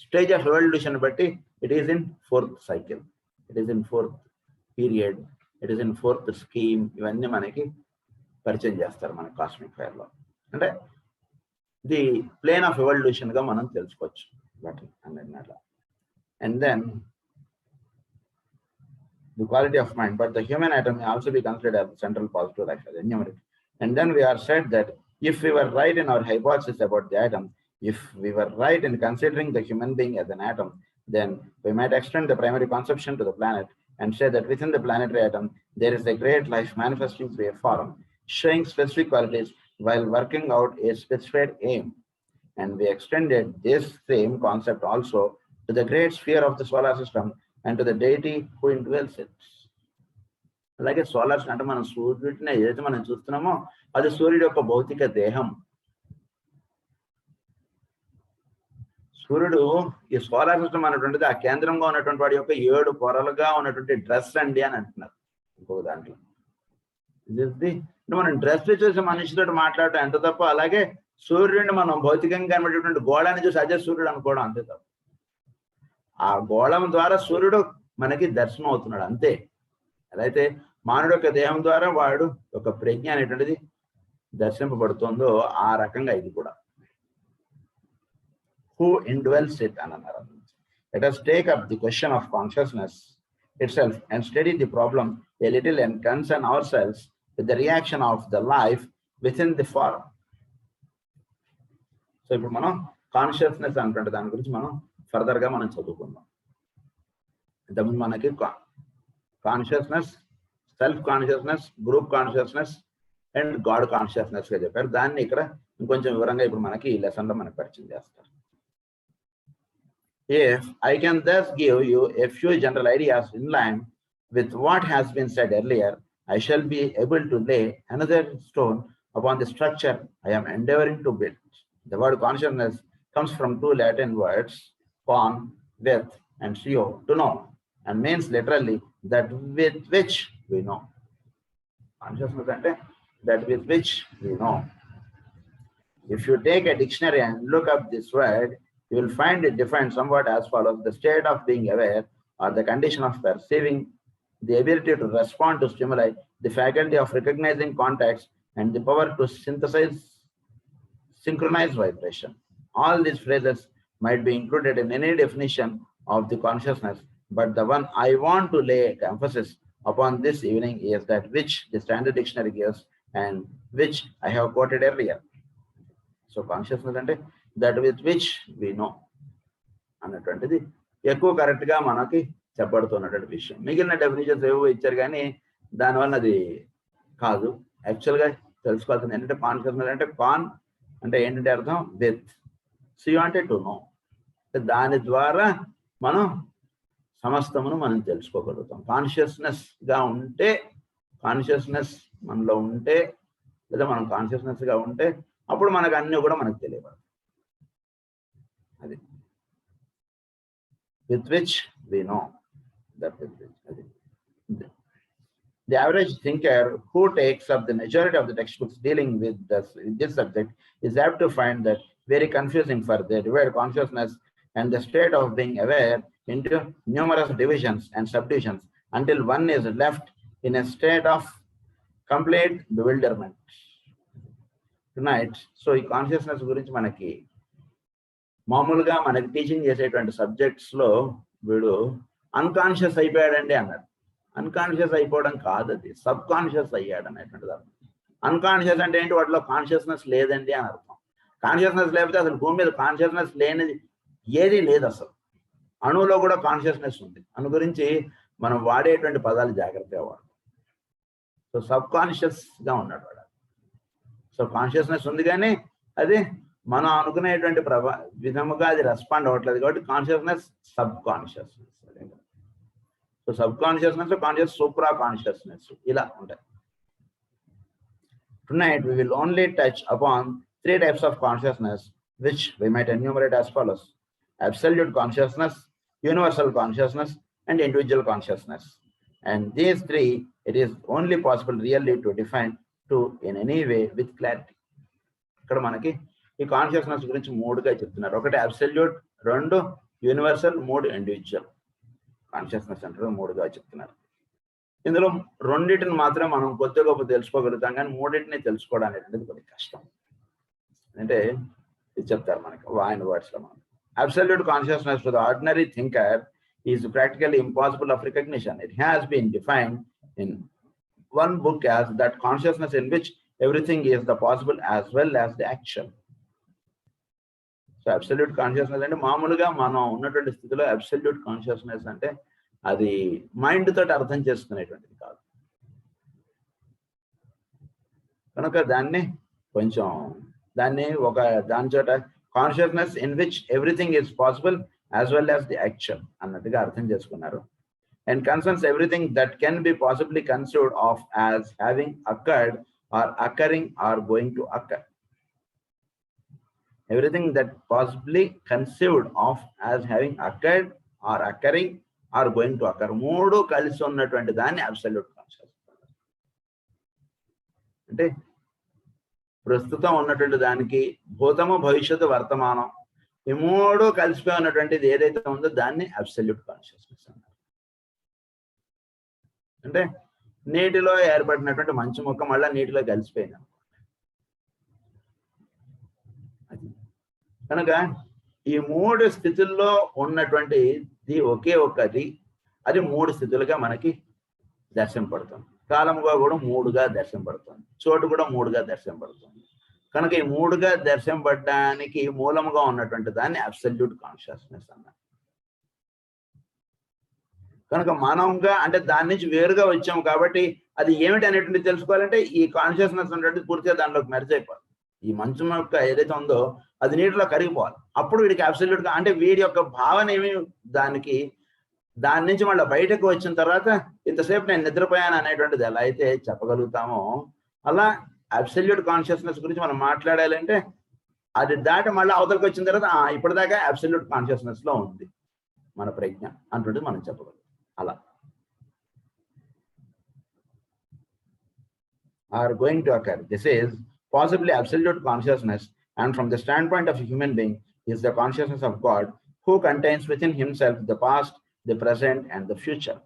స్టేజ్ ఆఫ్ ఎవల్యూషన్ బట్టి it is in 4th cycle, it is in 4th period, it is in 4th scheme. ఇవన్నీ మనకి పరిచయం చేస్తారు మన కాస్మిక్ ఫైర్లో. అంటే ది ప్లేన్ ఆఫ్ ఎవల్యూషన్గా మనం తెలుసుకోవచ్చు వాటిని అన్నట్ల. And then the quality of mind, but the human atom may also be considered as the central positive life as enumerated. And then we are said that if we were right in our hypothesis about the atom, if we were right in considering the human being as an atom, then we might extend the primary conception to the planet and say that within the planetary atom, there is a great life manifesting through a form, showing specific qualities while working out a specified aim. And we extended this same concept also to the great sphere of the solar system and to the deity who indwells it. అలాగే solar అంటే మనం సూర్యుడిని ఏదైతే మనం చూస్తున్నామో అది సూర్యుడి యొక్క భౌతిక దేహం. సూర్యుడు ఈ సోలార్ సిస్టమ్ అనేటువంటిది ఆ కేంద్రంగా ఉన్నటువంటి వాడి యొక్క 7 పొరలుగా ఉన్నటువంటి డ్రెస్ అండి అని అంటున్నారు ఇంకొక దాంట్లో. మనం డ్రెస్ చూసి మనిషితో మాట్లాడటం ఎంత తప్ప, అలాగే సూర్యుడిని మనం భౌతికంగా కనబడేటువంటి గోళాన్ని చూసి అదే సూర్యుడు అనుకోవడం అంతే తప్ప. ఆ గోళం ద్వారా సూర్యుడు మనకి దర్శనం అవుతున్నాడు అంతే. అదైతే మానవుడు యొక్క దేహం ద్వారా వాడు ఒక ప్రజ్ఞ అనేటువంటిది దర్శింపబడుతుందో ఆ రకంగా ఇది కూడా. హూ ఇండ్వెల్స్ ఇట్ అని అన్నారు. Let us take up the question of consciousness itself and study the problem a little and concern ourselves with the reaction of the life within the form. So ఇప్పుడు మనం కాన్షియస్నెస్ అంటే దాని గురించి మనం ఫర్దర్గా మనం చదువుకుందాం. ఇంతకుముందు మనకి consciousness, self consciousness, group consciousness and god కాన్షియస్నెస్గా చెప్పారు. దాన్ని ఇక్కడ ఇంకొంచెం వివరంగా ఇప్పుడు మనకి ఈ లెసన్లో మనకి పరిచయం చేస్తారు. If I can thus give you a few general ideas in line with what has been said earlier, I shall be able to lay another stone upon the structure I am endeavoring to build. The word consciousness comes from 2 Latin words, con, with, and scio, to know, and means literally that with which we know. Consciousness అంటే that with which we know. If you take a dictionary and look up this word, you will find it defined somewhat as follows: the state of being aware or the condition of perceiving, the ability to respond to stimuli, the faculty of recognizing contacts, and the power to synchronize vibration. All these phrases might be included in any definition of the consciousness, but the one I want to lay emphasis upon this evening is that which the Standard Dictionary gives and which I have quoted earlier. So consciousness అంటే that with which we know అన్నటువంటిది ఎక్కువ కరెక్ట్గా మనకి చెప్పబడుతున్నటువంటి విషయం. మిగిలిన definitions ఏవో ఇచ్చారు కానీ దానివల్ల అది కాదు. యాక్చువల్గా తెలుసుకోవాల్సింది ఏంటంటే కాన్షియస్నెస్ అంటే కాన్ అంటే ఏంటంటే అర్థం విత్, సియో అంటే టు నో. దాని ద్వారా మనం సమస్తమును మనం తెలుసుకోగలుగుతాం. కాన్షియస్నెస్గా ఉంటే, కాన్షియస్నెస్ మనలో ఉంటే, లేదా మనం కాన్షియస్నెస్గా ఉంటే అప్పుడు మనకు అన్నీ కూడా మనకు తెలియబడతాయి. అది with which we know, that with which. The average thinker who takes up the majority of the textbooks dealing with this subject is apt to find that very confusing, for they divide consciousness and the state of being aware into numerous divisions and subdivisions until one is left in a state of complete bewilderment. Tonight, so ఈ consciousness గురించి మనకి మామూలుగా మనకి teaching చేసేటువంటి సబ్జెక్ట్స్లో వీడు unconscious అయిపోయాడండి అన్నాడు. Unconscious అయిపోవడం కాదు, అది సబ్ కాన్షియస్ అయ్యాడు అనేటువంటిది అర్థం. అన్కాన్షియస్ అంటే ఏంటి, వాటిలో కాన్షియస్నెస్ లేదండి అని అర్థం. కాన్షియస్నెస్ లేకపోతే అసలు భూమి మీద కాన్షియస్నెస్ లేనిది ఏదీ లేదు అసలు. అణువులో కూడా కాన్షియస్నెస్ ఉంది. అను గురించి మనం వాడేటువంటి పదాలు జాగ్రత్తగా వాడు. సో సబ్ కాన్షియస్గా ఉన్నాడు వాడు. సో కాన్షియస్నెస్ ఉంది కానీ అది మనం అనుకునేటువంటి విధముగా అది రెస్పాండ్ అవ్వట్లేదు కాబట్టి consciousness sub consciousness. So sub consciousness, conscious, supra consciousness ఇలా ఉంటాయి. Tonight we will only touch upon 3 types of consciousness, which we might enumerate as follows: absolute consciousness, universal consciousness, and individual consciousness. And these 3, it is only possible really to define to in any way with clarity. ఇక్కడ మనకి ఈ consciousness గురించి 3గా చెప్తున్నారు. ఒకటి absolute, 2 universal, 3 individual consciousness అంటారు. 3గా చెప్తున్నారు. ఇందులో 2టిని మాత్రం మనం కొద్ది గొప్ప తెలుసుకోగలుగుతాం, కానీ 3టిని తెలుసుకోవడం అనేటువంటిది కొద్దిగా కష్టం. అంటే ఇది చెప్తారు మనకి ఆయన వర్డ్స్లో. మనం absolute consciousness to the ordinary thinker is practically impossible of recognition. It has been defined in one book as that consciousness in which everything is the possible as well as the actual. So absolute consciousness అంటే మామూలుగా మనం ఉన్నటువంటి స్థితిలో absolute consciousness అంటే అది mind తోటి అర్థం చేసుకునేటువంటిది కాదు. కనుక దాన్ని దాని చోట consciousness in which everything is possible as well as the actual అన్నట్టుగా అర్థం చేసుకున్నారు. And concerns everything that can be possibly conceived of as having occurred or occurring or going to occur. Everything that possibly conceived of as having occurred or occurring or going to occur. 3 కలిసి ఉన్నటువంటి దాన్ని absolute consciousness. అంటే ప్రస్తుతం ఉన్నటువంటి దానికి భూతము, భవిష్యత్తు, వర్తమానం ఈ 3 కలిసిపోయి ఉన్నటువంటిది ఏదైతే ఉందో దాన్ని అబ్సల్యూట్ కాన్షియస్నెస్ అన్నారు. అంటే నీటిలో ఏర్పడినటువంటి మంచు మొక్క మళ్ళీ నీటిలో కలిసిపోయింది. కనుక ఈ 3 స్థితుల్లో ఉన్నటువంటి ఒకే ఒక్కటి అది 3 స్థితులుగా మనకి దర్శనపడుతుంది. కాలముగా కూడా 3గా దర్శనపడుతుంది, చోటు కూడా 3గా దర్శనపడుతుంది. కనుక ఈ 3గా దర్శనపడడానికి మూలముగా ఉన్నటువంటి దాన్ని అబ్సల్యూట్ కాన్షియస్నెస్ అన్నారు. కనుక మనంగా అంటే దాని నుంచి వేరుగా వచ్చాము కాబట్టి అది ఏమిటి అనేటువంటి తెలుసుకోవాలంటే ఈ కాన్షియస్నెస్ ఉన్నటువంటి పూర్తిగా దానిలోకి మెర్జ్ అయిపోవాలి. ఈ మంచు మొక్క ఏదైతే ఉందో అది నీటిలో కరిగిపోవాలి. అప్పుడు వీడికి అబ్సల్యూట్గా అంటే వీడి యొక్క భావన ఏమి దాని నుంచి మళ్ళీ బయటకు వచ్చిన తర్వాత ఇంతసేపు నేను నిద్రపోయాను అనేటువంటిది ఎలా అయితే చెప్పగలుగుతామో అలా అబ్సల్యూట్ కాన్షియస్నెస్ గురించి మనం మాట్లాడాలంటే అది దాటి మళ్ళీ అవతలకు వచ్చిన తర్వాత ఇప్పటిదాకా అబ్సల్యూట్ కాన్షియస్నెస్ లో ఉంది మన ప్రజ్ఞ అంటుండేది మనం చెప్పగలుగుతాం. అలా are going to occur. This is possibly absolute consciousness, and from the standpoint of a human being is the consciousness of God, who contains within himself the past, the present, and the future.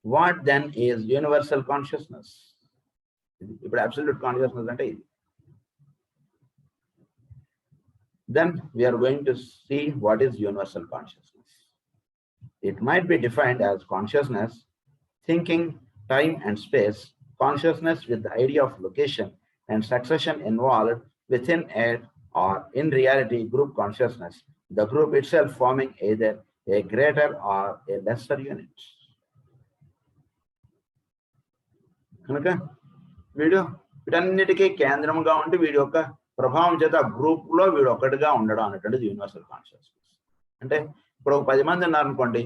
What then is universal consciousness? If absolute consciousness ante idi. Then we are going to see what is universal consciousness. It might be defined as consciousness, thinking, time and space, consciousness with the idea of location and succession involved within it, or in reality group consciousness, the group itself forming either a greater or a lesser unit. కనుక వీటన్నిటికీ కేంద్రంగా ఉండి వీడి యొక్క ప్రభావం చేత group లో వీడు ఒక్కటిగా ఉండడం అనేటువంటిది యూనివర్సల్ కాన్షియస్నెస్. అంటే ఇప్పుడు 10 మంది ఉన్నారనుకోండి,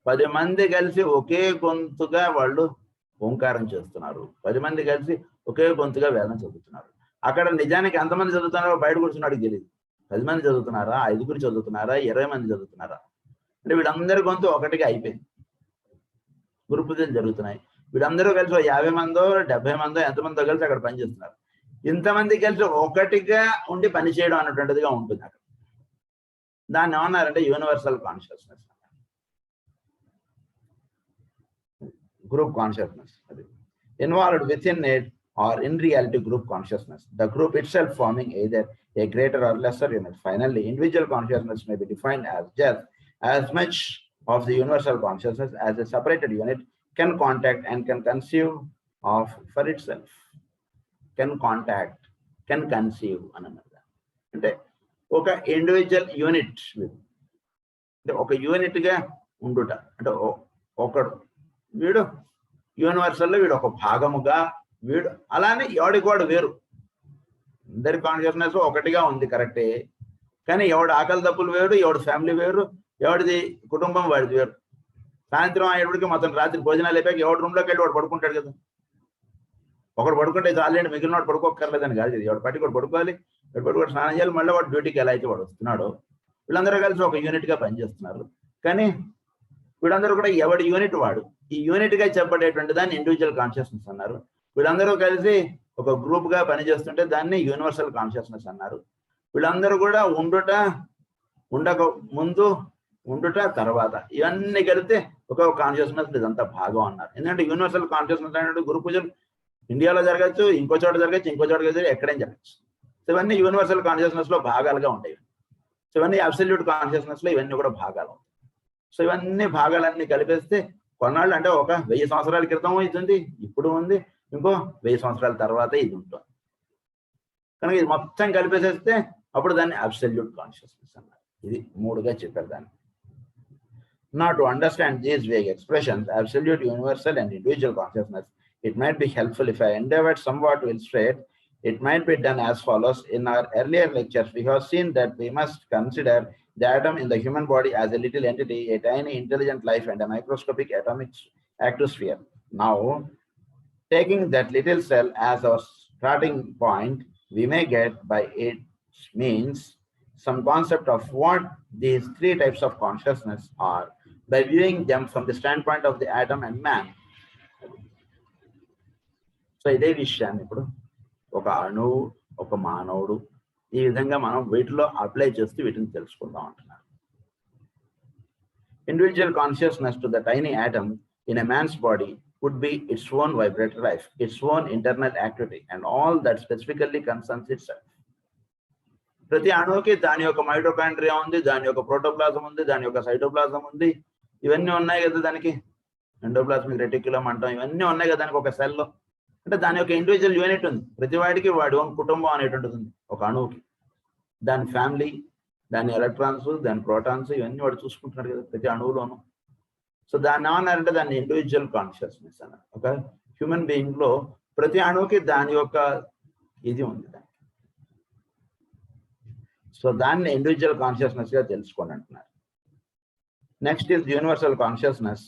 10 మంది కలిసి ఒకే గొంతుగా వాళ్ళు ఓంకారం చేస్తున్నారు, 10 మంది కలిసి ఒకే గొంతుగా వేదం చదువుతున్నారు. అక్కడ నిజానికి ఎంతమంది చదువుతున్నారో బయట కూర్చున్నాడికి తెలియదు. 10 మంది చదువుతున్నారా, 5 చదువుతున్నారా, 20 మంది చదువుతున్నారా అంటే వీళ్ళందరి గొంతు ఒకటిగా అయిపోయింది. గురు పూజలు జరుగుతున్నాయి, వీళ్ళందరూ కలిసి 50 మందో 70 మందో ఎంతమందో కలిసి అక్కడ పనిచేస్తున్నారు. ఇంతమంది కలిసి ఒకటిగా ఉండి పనిచేయడం అన్నటువంటిదిగా ఉంటుంది అక్కడ. దాన్ని ఏమన్నారంటే యూనివర్సల్ కాన్షియస్నెస్, గ్రూప్ కాన్షియస్నెస్. అది involved with in it or in reality group consciousness, the group itself forming either a greater or lesser unit. Finally, individual consciousness may be defined as just as much of the universal consciousness as a separated unit can contact and can conceive of for itself. Can contact, can conceive another. అంటే ఒక individual unit, అంటే ఒక యూనిట్గా ఉండుట. అంటే ఒకడు వీడు యూనివర్సల్లో వీడు ఒక భాగముగా వీడు, అలానే ఎవడికి వాడు వేరు. అందరి కాన్షియస్నెస్ ఒకటిగా ఉంది కరెక్టే, కానీ ఎవడు ఆకలి దప్పులు వేరు, ఎవడు ఫ్యామిలీ వేరు, ఎవడిది కుటుంబం వాడిది వేరు. సాయంత్రం అయ్యేటికి మొత్తం రాత్రి భోజనాలు అయిపోయాక ఎవడు రూమ్లోకి వెళ్ళి వాడు పడుకుంటాడు కదా. ఒకడు పడుకుంటే చాలండి, మిగిలిన వాడు పడుకోక్కర్లేదని కాదు. ఇది ఎవడు పట్టి వాడు పడుకోవాలి, వాడు పడుకోవడం స్నానం చేయాలి, మళ్ళీ వాడు డ్యూటీకి ఎలా అయితే వాడు వస్తున్నాడు. వీళ్ళందరూ కలిసి ఒక యూనిట్గా పనిచేస్తున్నారు. కానీ వీళ్ళందరూ కూడా ఎవడి యూనిట్ వాడు. ఈ యూనిట్గా చెప్పబడేటువంటి దాన్ని ఇండివిజువల్ కాన్షియస్నెస్ అన్నారు. వీళ్ళందరూ కలిసి ఒక గ్రూప్గా పనిచేస్తుంటే దాన్ని యూనివర్సల్ కాన్షియస్నెస్ అన్నారు. వీళ్ళందరూ కూడా ఉండక ముందు, ఉండుట, తర్వాత, ఇవన్నీ కలిపితే ఒక కాన్షియస్నెస్ ఇదంతా భాగం అన్నారు. ఎందుకంటే యూనివర్సల్ కాన్షియస్నెస్ అంటే గురు పూజలు ఇండియాలో జరగచ్చు, ఇంకో చోట జరగచ్చు, ఇంకో చోట జరగచ్చు, ఎక్కడైనా జరగచ్చు. సో ఇవన్నీ యూనివర్సల్ కాన్షియస్నెస్ లో భాగాలుగా ఉంటాయి. సో ఇవన్నీ అబ్సల్యూట్ కాన్షియస్నెస్ లో ఇవన్నీ కూడా భాగాలు. సో ఇవన్నీ భాగాలన్నీ కలిపేస్తే కొన్నాళ్ళు, అంటే ఒక 1000 సంవత్సరాల క్రితం ఇది ఉంది, ఇప్పుడు ఉంది, ఇంకో 1000 సంవత్సరాల తర్వాత ఇది ఉంటుంది. కనుక ఇది మొత్తం కలిపేసేస్తే అప్పుడు దాన్ని అబ్సల్యూట్ కాన్షియస్నెస్ అన్నారు. ఇది 3గా చెప్పారు దాన్ని. Now to understand these vague expressions, absolute, universal and individual consciousness, it might be helpful if I endeavored somewhat to illustrate. It might be done as follows. In our earlier lectures, we have seen that we must consider the atom in the human body as a little entity, a tiny intelligent life and a microscopic atomic active sphere. Now, taking that little cell as our starting point, we may get by its means some concept of what these 3 types of consciousness are by viewing them from the standpoint of the atom and man. So ఇదే విషయాన్ని ఇప్పుడు ఒక అణువు, ఒక మానవుడు, ఈ విధంగా మనం వీటిలో అప్లై చేస్తూ వీటిని తెలుసుకుందాం అంటున్నారు. Individual consciousness to the tiny atom in a man's body would be its own vibratory life, its own internal activity and all that specifically concerns itself. ప్రతి అణువుకి దాని యొక్క మైటోకాండ్రియా ఉంది, దాని యొక్క ప్రోటోప్లాజం ఉంది, దాని యొక్క సైటోప్లాజం ఉంది, ఇవన్నీ ఉన్నాయి కదా. దానికి ఎండోప్లాస్మిక్ రెటిక్యులం అంటాం, ఇవన్నీ ఉన్నాయి కదా దానికి ఒక సెల్లో. అంటే దాని యొక్క ఇండివిజువల్ యూనిట్ ఉంది. ప్రతి వాడికి వాడి ఓన్ కుటుంబం అనేటువంటిది ఉంది ఒక అణువుకి. దాని ఫ్యామిలీ, దాని ఎలక్ట్రాన్స్, దాని ప్రోటాన్స్, ఇవన్నీ వాడు చూసుకుంటున్నాడు కదా ప్రతి అణువులోనూ. సో దాన్ని ఏమన్నారంటే దాన్ని ఇండివిజువల్ కాన్షియస్నెస్ అన్నారు. ఒక హ్యూమన్ బీయింగ్ లో ప్రతి అణువుకి దాని యొక్క ఇది ఉంది. సో దాన్ని ఇండివిజువల్ కాన్షియస్నెస్ గా తెలుసుకోండి అంటున్నారు. Next is universal consciousness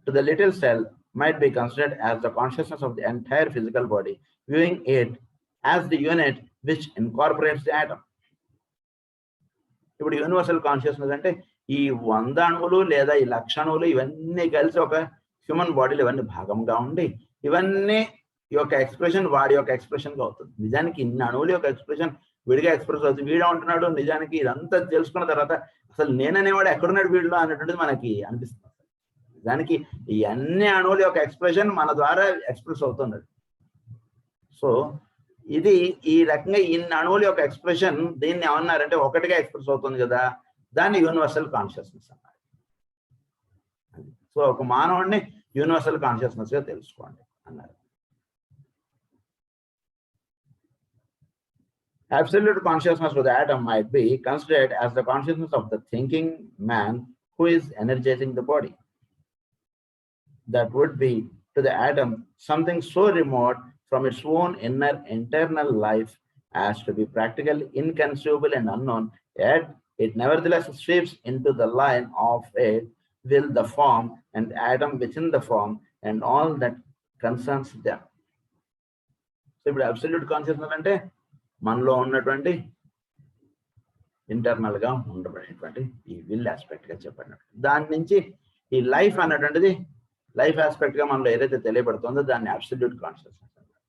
to the little cell might be considered as the consciousness of the entire physical body, viewing it as the unit which incorporates the atom. ఇప్పుడు universal consciousness అంటే ఈ 100 అణువులు లేదా ఈ 1,00,000 అణువులు ఇవన్నీ కలిసి ఒక హ్యూమన్ బాడీలో ఇవన్నీ భాగంగా ఉండి ఇవన్నీ యొక్క ఎక్స్ప్రెషన్ వాడి యొక్క ఎక్స్ప్రెషన్ గా అవుతుంది. నిజానికి ఇన్ని అణువుల యొక్క ఎక్స్ప్రెషన్ విడిగా ఎక్స్ప్రెస్ అవుతుంది. వీడు ఉంటున్నాడు, నిజానికి ఇదంతా తెలుసుకున్న తర్వాత అసలు నేననేవాడు ఎక్కడున్నాడు వీడిలో అనేటువంటిది మనకి అనిపిస్తుంది. దానికి ఈ అన్ని అణువుల యొక్క ఎక్స్ప్రెషన్ మన ద్వారా ఎక్స్ప్రెస్ అవుతుంది. సో ఇది ఈ రకంగా ఇన్ని అణువుల యొక్క ఎక్స్ప్రెషన్ దీన్ని ఏమన్నారంటే ఒకటిగా ఎక్స్ప్రెస్ అవుతుంది కదా, దాన్ని యూనివర్సల్ కాన్షియస్నెస్ అన్నారు. సో ఒక మానవుడిని యూనివర్సల్ కాన్షియస్నెస్ గా తెలుసుకోండి అన్నారు. Absolute consciousness to the atom might be considered as the consciousness of the thinking man who is energizing the body. That would be to the atom something so remote from its own internal life as to be practically inconceivable and unknown, yet it nevertheless sweeps into the line of it will the form and the atom within the form and all that concerns them. So ఇప్పుడు absolute consciousness అంటే మనలో ఉన్నటువంటి internal గా ఉండబడేటువంటి ఈ will aspect గా చెప్పినట్టు దాని నుంచి ఈ లైఫ్ అన్నటువంటిది లైఫ్ ఆస్పెక్ట్ గా మనలో ఏదైతే తెలియబడుతుందో దాన్ని అబ్సల్యూట్ కాన్షియస్నెస్ అంటారు.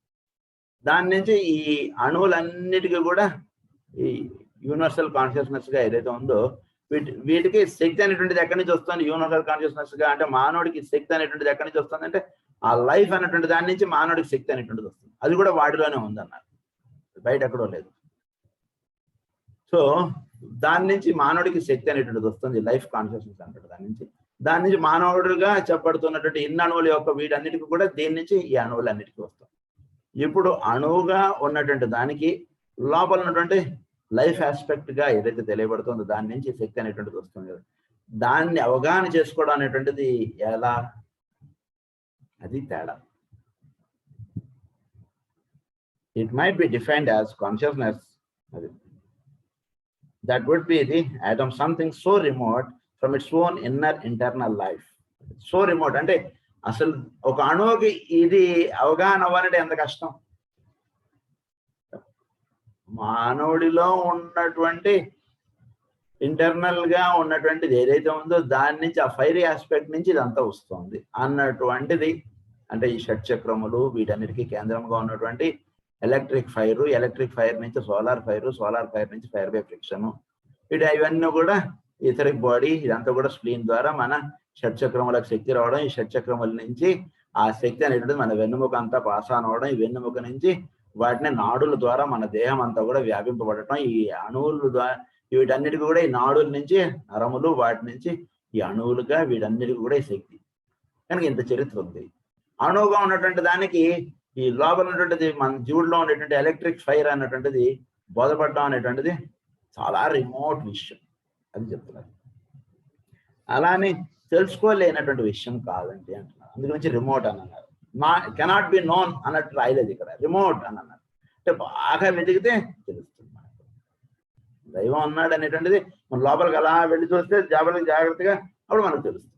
దాని నుంచి ఈ అణువులన్నిటికీ కూడా ఈ యూనివర్సల్ కాన్షియస్నెస్ గా ఏదైతే ఉందో వీటికి శక్తి అనేటువంటిది ఎక్కడి నుంచి వస్తుంది? యూనివర్సల్ కాన్షియస్నెస్ గా అంటే మానవుడికి శక్తి అనేటువంటిది ఎక్కడి నుంచి వస్తుంది అంటే ఆ లైఫ్ అనేటువంటి దాని నుంచి మానవుడికి శక్తి అనేటువంటిది వస్తుంది. అది కూడా వాడిలోనే ఉందన్నారు, బయట ఎక్కడో లేదు. సో దాని నుంచి మానవుడికి శక్తి అనేటువంటిది వస్తుంది, లైఫ్ కాన్షియస్నెస్ అంటాడు. దాని నుంచి మానవుడిగా చెప్పబడుతున్నటువంటి ఇన్ని అణువుల యొక్క వీటన్నిటికీ కూడా దీని నుంచి ఈ అణువులన్నిటికీ వస్తాయి. ఇప్పుడు అణువుగా ఉన్నటువంటి దానికి లోపల ఉన్నటువంటి లైఫ్ ఆస్పెక్ట్గా ఏదైతే తెలియబడుతుందో దాని నుంచి శక్తి అనేటువంటిది వస్తుంది కదా. దాన్ని అవగాహన చేసుకోవడం అనేటువంటిది ఎలా, అది తేడా. It might be defined as consciousness. That would be the atom, something so remote from its own inner internal life. So remote అంటే అసలు ఒక అణువుకి ఇది అవగాహన అవ్వాలంటే ఎంత కష్టం. మానవుడిలో ఉన్నటువంటి ఇంటర్నల్ గా ఉన్నటువంటిది ఏదైతే ఉందో దాని నుంచి ఆ ఫైరీ ఆస్పెక్ట్ నుంచి ఇదంతా వస్తుంది అన్నటువంటిది. అంటే ఈ షట్చక్రములు వీటన్నిటికీ కేంద్రంగా ఉన్నటువంటి ఎలక్ట్రిక్ ఫైర్ నుంచి సోలార్ ఫైర్ నుంచి ఫైర్ బై ఫ్రిక్షన్, ఇవన్నీ కూడా ఇథరిక్ బాడీ, ఇదంతా కూడా స్ప్లీన్ ద్వారా మన షట్చక్రములకు శక్తి రావడం, ఈ షట్చక్రముల నుంచి ఆ శక్తి అనేటువంటిది మన వెన్నుముక అంతా పాస్ ఆన్ అవ్వడం, ఈ వెన్నుముక నుంచి వాటిని నాడుల ద్వారా మన దేహం అంతా కూడా వ్యాపింపబడటం, ఈ అణువుల ద్వారా వీటన్నిటికీ కూడా ఈ నాడుల నుంచి నరములు, వాటి నుంచి ఈ అణువులుగా వీటన్నిటికీ కూడా ఈ శక్తి. కనుక ఇంత చరిత్ర ఉంది. అణువుగా ఉన్నటువంటి దానికి ఈ లోపల ఉన్నటువంటిది మన జీవుల్లో ఉండేటువంటి ఎలక్ట్రిక్ ఫైర్ అన్నటువంటిది బోధపడడం అనేటువంటిది చాలా రిమోట్ విషయం అని చెప్తున్నారు. అలానే తెలుసుకోలేనటువంటి విషయం కాదండి అంటున్నారు. అందుగురించి రిమోట్ అని అన్నారు. కెనాట్ బి నోన్ అన్నట్టు రాయలేదు ఇక్కడ, రిమోట్ అని అన్నారు. అంటే బాగా వెతికితే తెలుస్తుంది మనకు దైవం ఉన్నాడు అనేటువంటిది. మన లోపలికి అలా వెళ్ళి చూస్తే జాగ్రత్తగా అప్పుడు మనకు తెలుస్తుంది.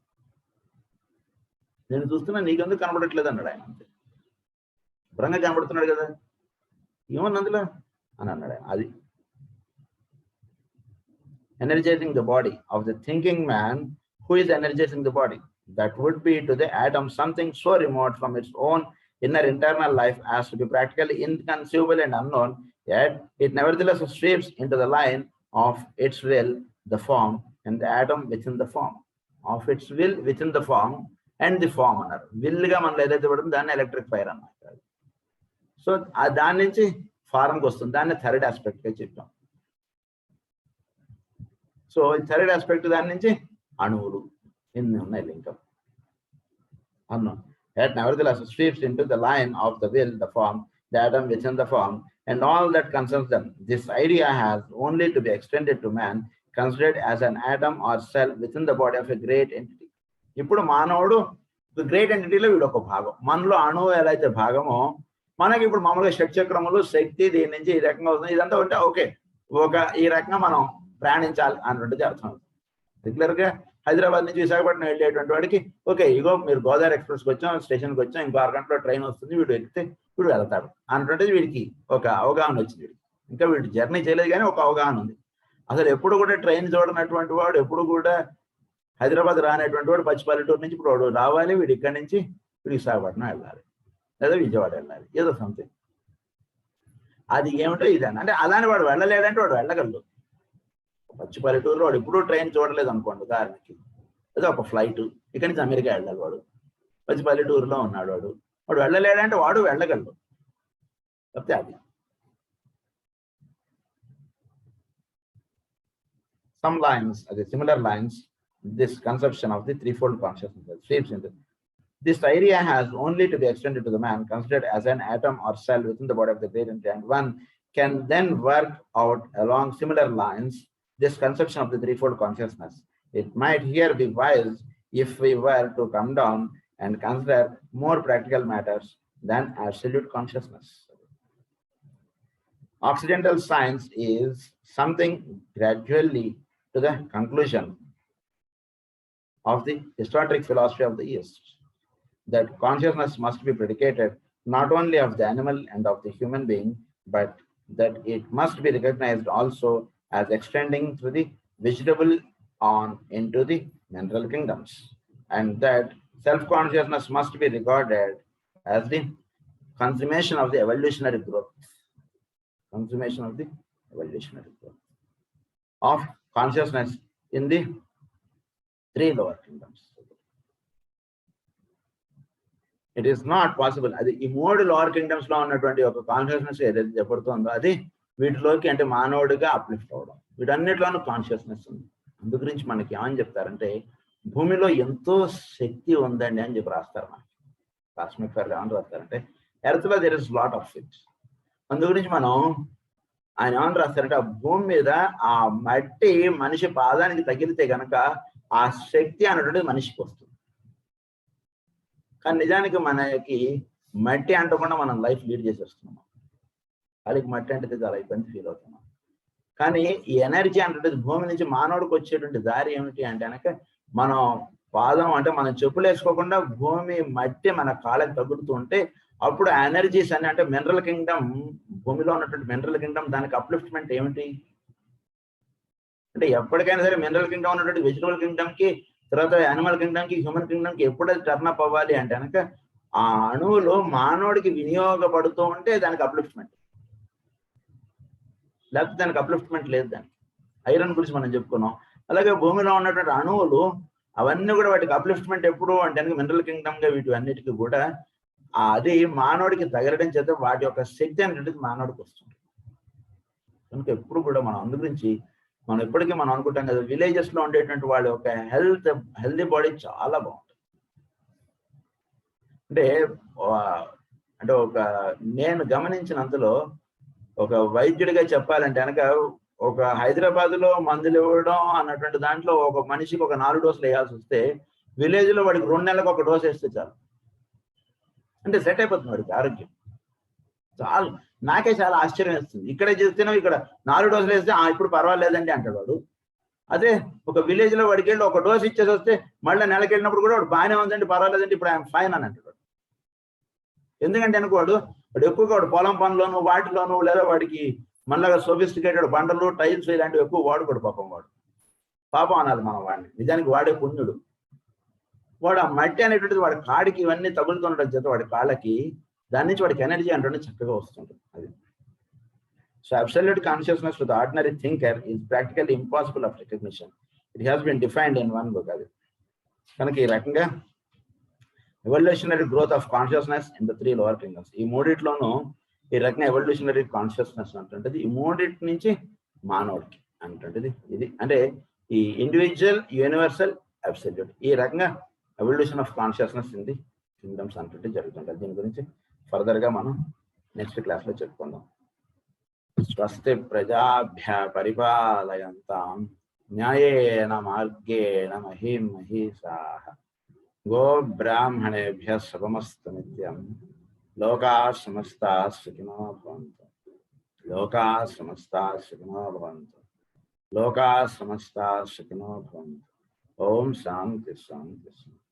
నేను చూస్తున్నా నీకెందుకు కనబడట్లేదు అన్నాడు ఆయన. అంతే, శుభ్రంగా కనబడుతున్నాడు కదా, ఏమన్నా అందులో అని అన్నాడు ఆయన. అది energizing the body of the thinking man. Who is energizing the body? That would be to the atom something so remote from its own inner internal life as to be practically inconceivable and unknown, yet it nevertheless sweeps into the line of its will the form and the atom within the form. Of its will within the form and the form అన్నారు. విల్గా మనలో ఏదైతే పడుతుందో దాన్ని electric fire అన్నారు. So దాని నుంచి ఫారంకి వస్తుంది, దాన్ని థర్డ్ ఆస్పెక్ట్గా చెప్పాం. సో థర్డ్ ఆస్పెక్ట్ దాని నుంచి అణువులు ఎన్ని ఉన్నాయి లింకం అన్నాం. Yet nevertheless sweeps into the line of the will, the form, the atom within the form, and all that concerns them. This idea has only to be extended to man, considered as an atom or cell within the body of a great entity. ఇప్పుడు మానవుడు great ఎంటిటీలో వీడు ఒక భాగం. మనలో అణువు ఎలా అయితే భాగమో మనకి ఇప్పుడు మామూలుగా షట్చక్రములు శక్తి దీని నుంచి ఈ రకంగా వస్తుంది. ఇదంతా ఉంటే ఓకే, ఈ రకంగా మనం ప్రయాణించాలి అన్నటువంటిది అర్థం అవుతుంది. రెగ్యులర్గా హైదరాబాద్ నుంచి విశాఖపట్నం వెళ్ళేటువంటి వాడికి ఓకే, ఇగో మీరు గోదావరి ఎక్స్ప్రెస్కి వచ్చాం, స్టేషన్కి వచ్చాం, ఇంకో 6 గంటలో ట్రైన్ వస్తుంది, వీడు ఎక్కితే వీడు వెళ్తాడు అన్నటువంటిది వీడికి ఒక అవగాహన వచ్చింది. వీడికి ఇంకా వీడు జర్నీ చేయలేదు కానీ ఒక అవగాహన ఉంది. అసలు ఎప్పుడు కూడా ట్రైన్ చూడనటువంటి వాడు, ఎప్పుడు కూడా హైదరాబాద్ రానటువంటి వాడు పచ్చిపల్లెటూరు నుంచి ఇప్పుడు వాడు రావాలి, వీడు ఇక్కడి నుంచి వీడు విశాఖపట్నం వెళ్ళాలి లేదా విజయవాడ వెళ్ళాలి, ఏదో సంథింగ్. అది ఏమిటో ఇదని అంటే అలానే వాడు వెళ్ళలేడంటే వాడు వెళ్ళగలడు. పచ్చిపల్లెటూరులో వాడు ఎప్పుడూ ట్రైన్ చూడలేదు అనుకోండి ఉదాహరణకి, ఏదో ఒక ఫ్లైట్ ఇక్కడి నుంచి అమెరికా వెళ్ళాలి, వాడు పచ్చిపల్లెటూరులో ఉన్నాడు, వాడు వెళ్ళలేడంటే వాడు వెళ్ళగలడు. చెప్తే అది some lines, similar lines, this conception of the threefold consciousness shapes into. This idea has only to be extended to the man, considered as an atom or cell within the body of the great entity, and one can then work out along similar lines this conception of the threefold consciousness. It might here be wise if we were to come down and consider more practical matters than absolute consciousness. Occidental science is something gradually to the conclusion of the historic philosophy of the East, that consciousness must be predicated not only of the animal and of the human being, but that it must be recognized also as extending through the vegetable on into the mineral kingdoms, and that self-consciousness must be regarded as the consummation of the evolutionary growth. Consummation of the evolutionary growth of consciousness in the 3 lower kingdoms. It is not possible. అది ఈ 3 lower kingdoms లో ఉన్నటువంటి ఒక consciousness ఏదైతే చెప్పబడుతుందో అది వీటిలోకి అంటే మానవుడిగా uplift అవడం, వీటన్నిటిలోనూ కాన్షియస్నెస్ ఉంది. అందు గురించి మనకి ఏమని చెప్తారంటే భూమిలో ఎంతో శక్తి ఉందండి అని చెప్పి రాస్తారు. మనకి కాస్మిక్ ఫైర్ ఏమని రాస్తారంటే ఎర్త్ లో there is lot of things. అందు గురించి మనం ఆయన ఏమని రాస్తారంటే, ఆ భూమి మీద ఆ మట్టి మనిషి పాదానికి తగిలితే గనక ఆ శక్తి అన్నటువంటిది మనిషికి వస్తుంది. కానీ నిజానికి మనకి మట్టి అంటకుండా మనం లైఫ్ లీడ్ చేసేస్తున్నాం. వాళ్ళకి మట్టి అంటే చాలా ఇబ్బంది ఫీల్ అవుతున్నాం. కానీ ఈ ఎనర్జీ అంటుంటది భూమి నుంచి మానవుడికి వచ్చేటువంటి దారి ఏమిటి అంటే కనుక, మనం పాదం అంటే మనం చెప్పులు వేసుకోకుండా భూమి మట్టి మన కాళ్ళకి తగులుతూ ఉంటే అప్పుడు ఆ ఎనర్జీస్ అని అంటే మినరల్ కింగ్డమ్, భూమిలో ఉన్నటువంటి మినరల్ కింగ్డమ్ దానికి అప్లిఫ్ట్మెంట్ ఏమిటి అంటే, ఎప్పటికైనా సరే మినరల్ కింగ్డమ్ ఉన్నటువంటి వెజిటబుల్ కింగ్డమ్ కి, తర్వాత యానిమల్ కింగ్డమ్ కి, హ్యూమన్ కింగ్డమ్ కి ఎప్పుడైతే టర్న్ అప్ అవ్వాలి అంటే కనుక ఆ అణువులు మానవుడికి వినియోగపడుతూ ఉంటే దానికి అప్లిఫ్ట్మెంట్, లేకపోతే దానికి అప్లిఫ్ట్మెంట్ లేదు. దానికి ఐరన్ గురించి మనం చెప్పుకున్నాం. అలాగే భూమిలో ఉన్నటువంటి అణువులు అవన్నీ కూడా వాటికి అప్లిఫ్ట్మెంట్ ఎప్పుడు అంటే మినరల్ కింగ్డమ్ గా వీటి అన్నిటికీ కూడా అది మానవుడికి తగలడం చేత వాటి యొక్క శక్తి అనేటువంటిది మానవుడికి వస్తుంది. కనుక ఎప్పుడు కూడా మనం అందు గురించి మనం ఇప్పటికీ మనం అనుకుంటాం కదా, విలేజెస్ లో ఉండేటువంటి వాళ్ళ యొక్క హెల్తీ బాడీ చాలా బాగుంటుంది. అంటే అంటే నేను గమనించినంతలో ఒక వైద్యుడిగా చెప్పాలంటే కనుక, ఒక హైదరాబాద్ లో మందులు ఇవ్వడం అన్నటువంటి దాంట్లో ఒక మనిషికి ఒక 4 డోసులు వేయాల్సి వస్తే, విలేజ్ లో వాడికి 2 నెలలకు ఒక డోసు వేస్తే చాలు, అంటే సెట్ అయిపోతుంది వాడికి ఆరోగ్యం. చాలు. నాకే చాలా ఆశ్చర్యం వేస్తుంది. ఇక్కడే చేస్తేనే ఇక్కడ 4 డోసులు వేస్తే ఇప్పుడు పర్వాలేదండి అంటాడు వాడు. అదే ఒక విలేజ్ లో వాడికి వెళ్ళి ఒక డోసు ఇచ్చేసి వస్తే మళ్ళీ నెలకి వెళ్ళినప్పుడు కూడా వాడు బాగానే ఉందండి, పర్వాలేదండి, ఇప్పుడు ఐఎమ్ ఫైన్ అని అంటాడు. ఎందుకంటే అనుకోవాడు వాడు ఎక్కువగా వాడు పొలం పనులోను వాటిలోను, లేదా వాడికి మళ్ళా సోఫిస్టికేటెడ్ బండలు టైల్స్ ఇలాంటివి ఎక్కువ వాడుకోడు పాపం. వాడు పాపం అనాలి మనం వాడిని, నిజానికి వాడే పుణ్యుడు. వాడు ఆ మట్టి అనేటువంటిది వాడి కాడికి ఇవన్నీ తగులుతుండడం చేత వాడి కాళ్ళకి దాని నుంచి వాడికి ఎనర్జీ అంటే చక్కగా వస్తుంటుంది. అది so absolute consciousness to the ordinary thinker is practically impossible of recognition. It has been defined in one book. అది కనుక ఈ రకంగా evolutionary growth of consciousness in the 3 lower kingdoms, ఈ మూడిట్లోనూ ఈ రకంగా ఎవల్యూషనరీ కాన్షియస్నెస్ అంటుంటది ఈ మూడిటి నుంచి మానవుడికి అంటుంటది. ఇది అంటే ఈ ఇండివిజువల్, యూనివర్సల్, అబ్సల్యూట్, ఈ రకంగా evolution of consciousness in the kingdoms అంటుంటే జరుగుతుంటది. దీని గురించి ఫర్దర్ గా మనం నెక్స్ట్ క్లాస్ లో చెప్పుకుందాం. స్వస్తి ప్రజాభ్య పరిపాలయంతాం న్యాయేన మార్గేణ మహీం మహీషాః గో బ్రాహ్మణేభ్యః శుభమస్తు నిత్యం. లోకాః సమస్తాః సుఖినో భవంతు. లోకాః సమస్తాః సుఖినో భవంతు. లోకాః సమస్తాః సుఖినో భవంతు. ఓం శాంతి శాంతి శాంతి.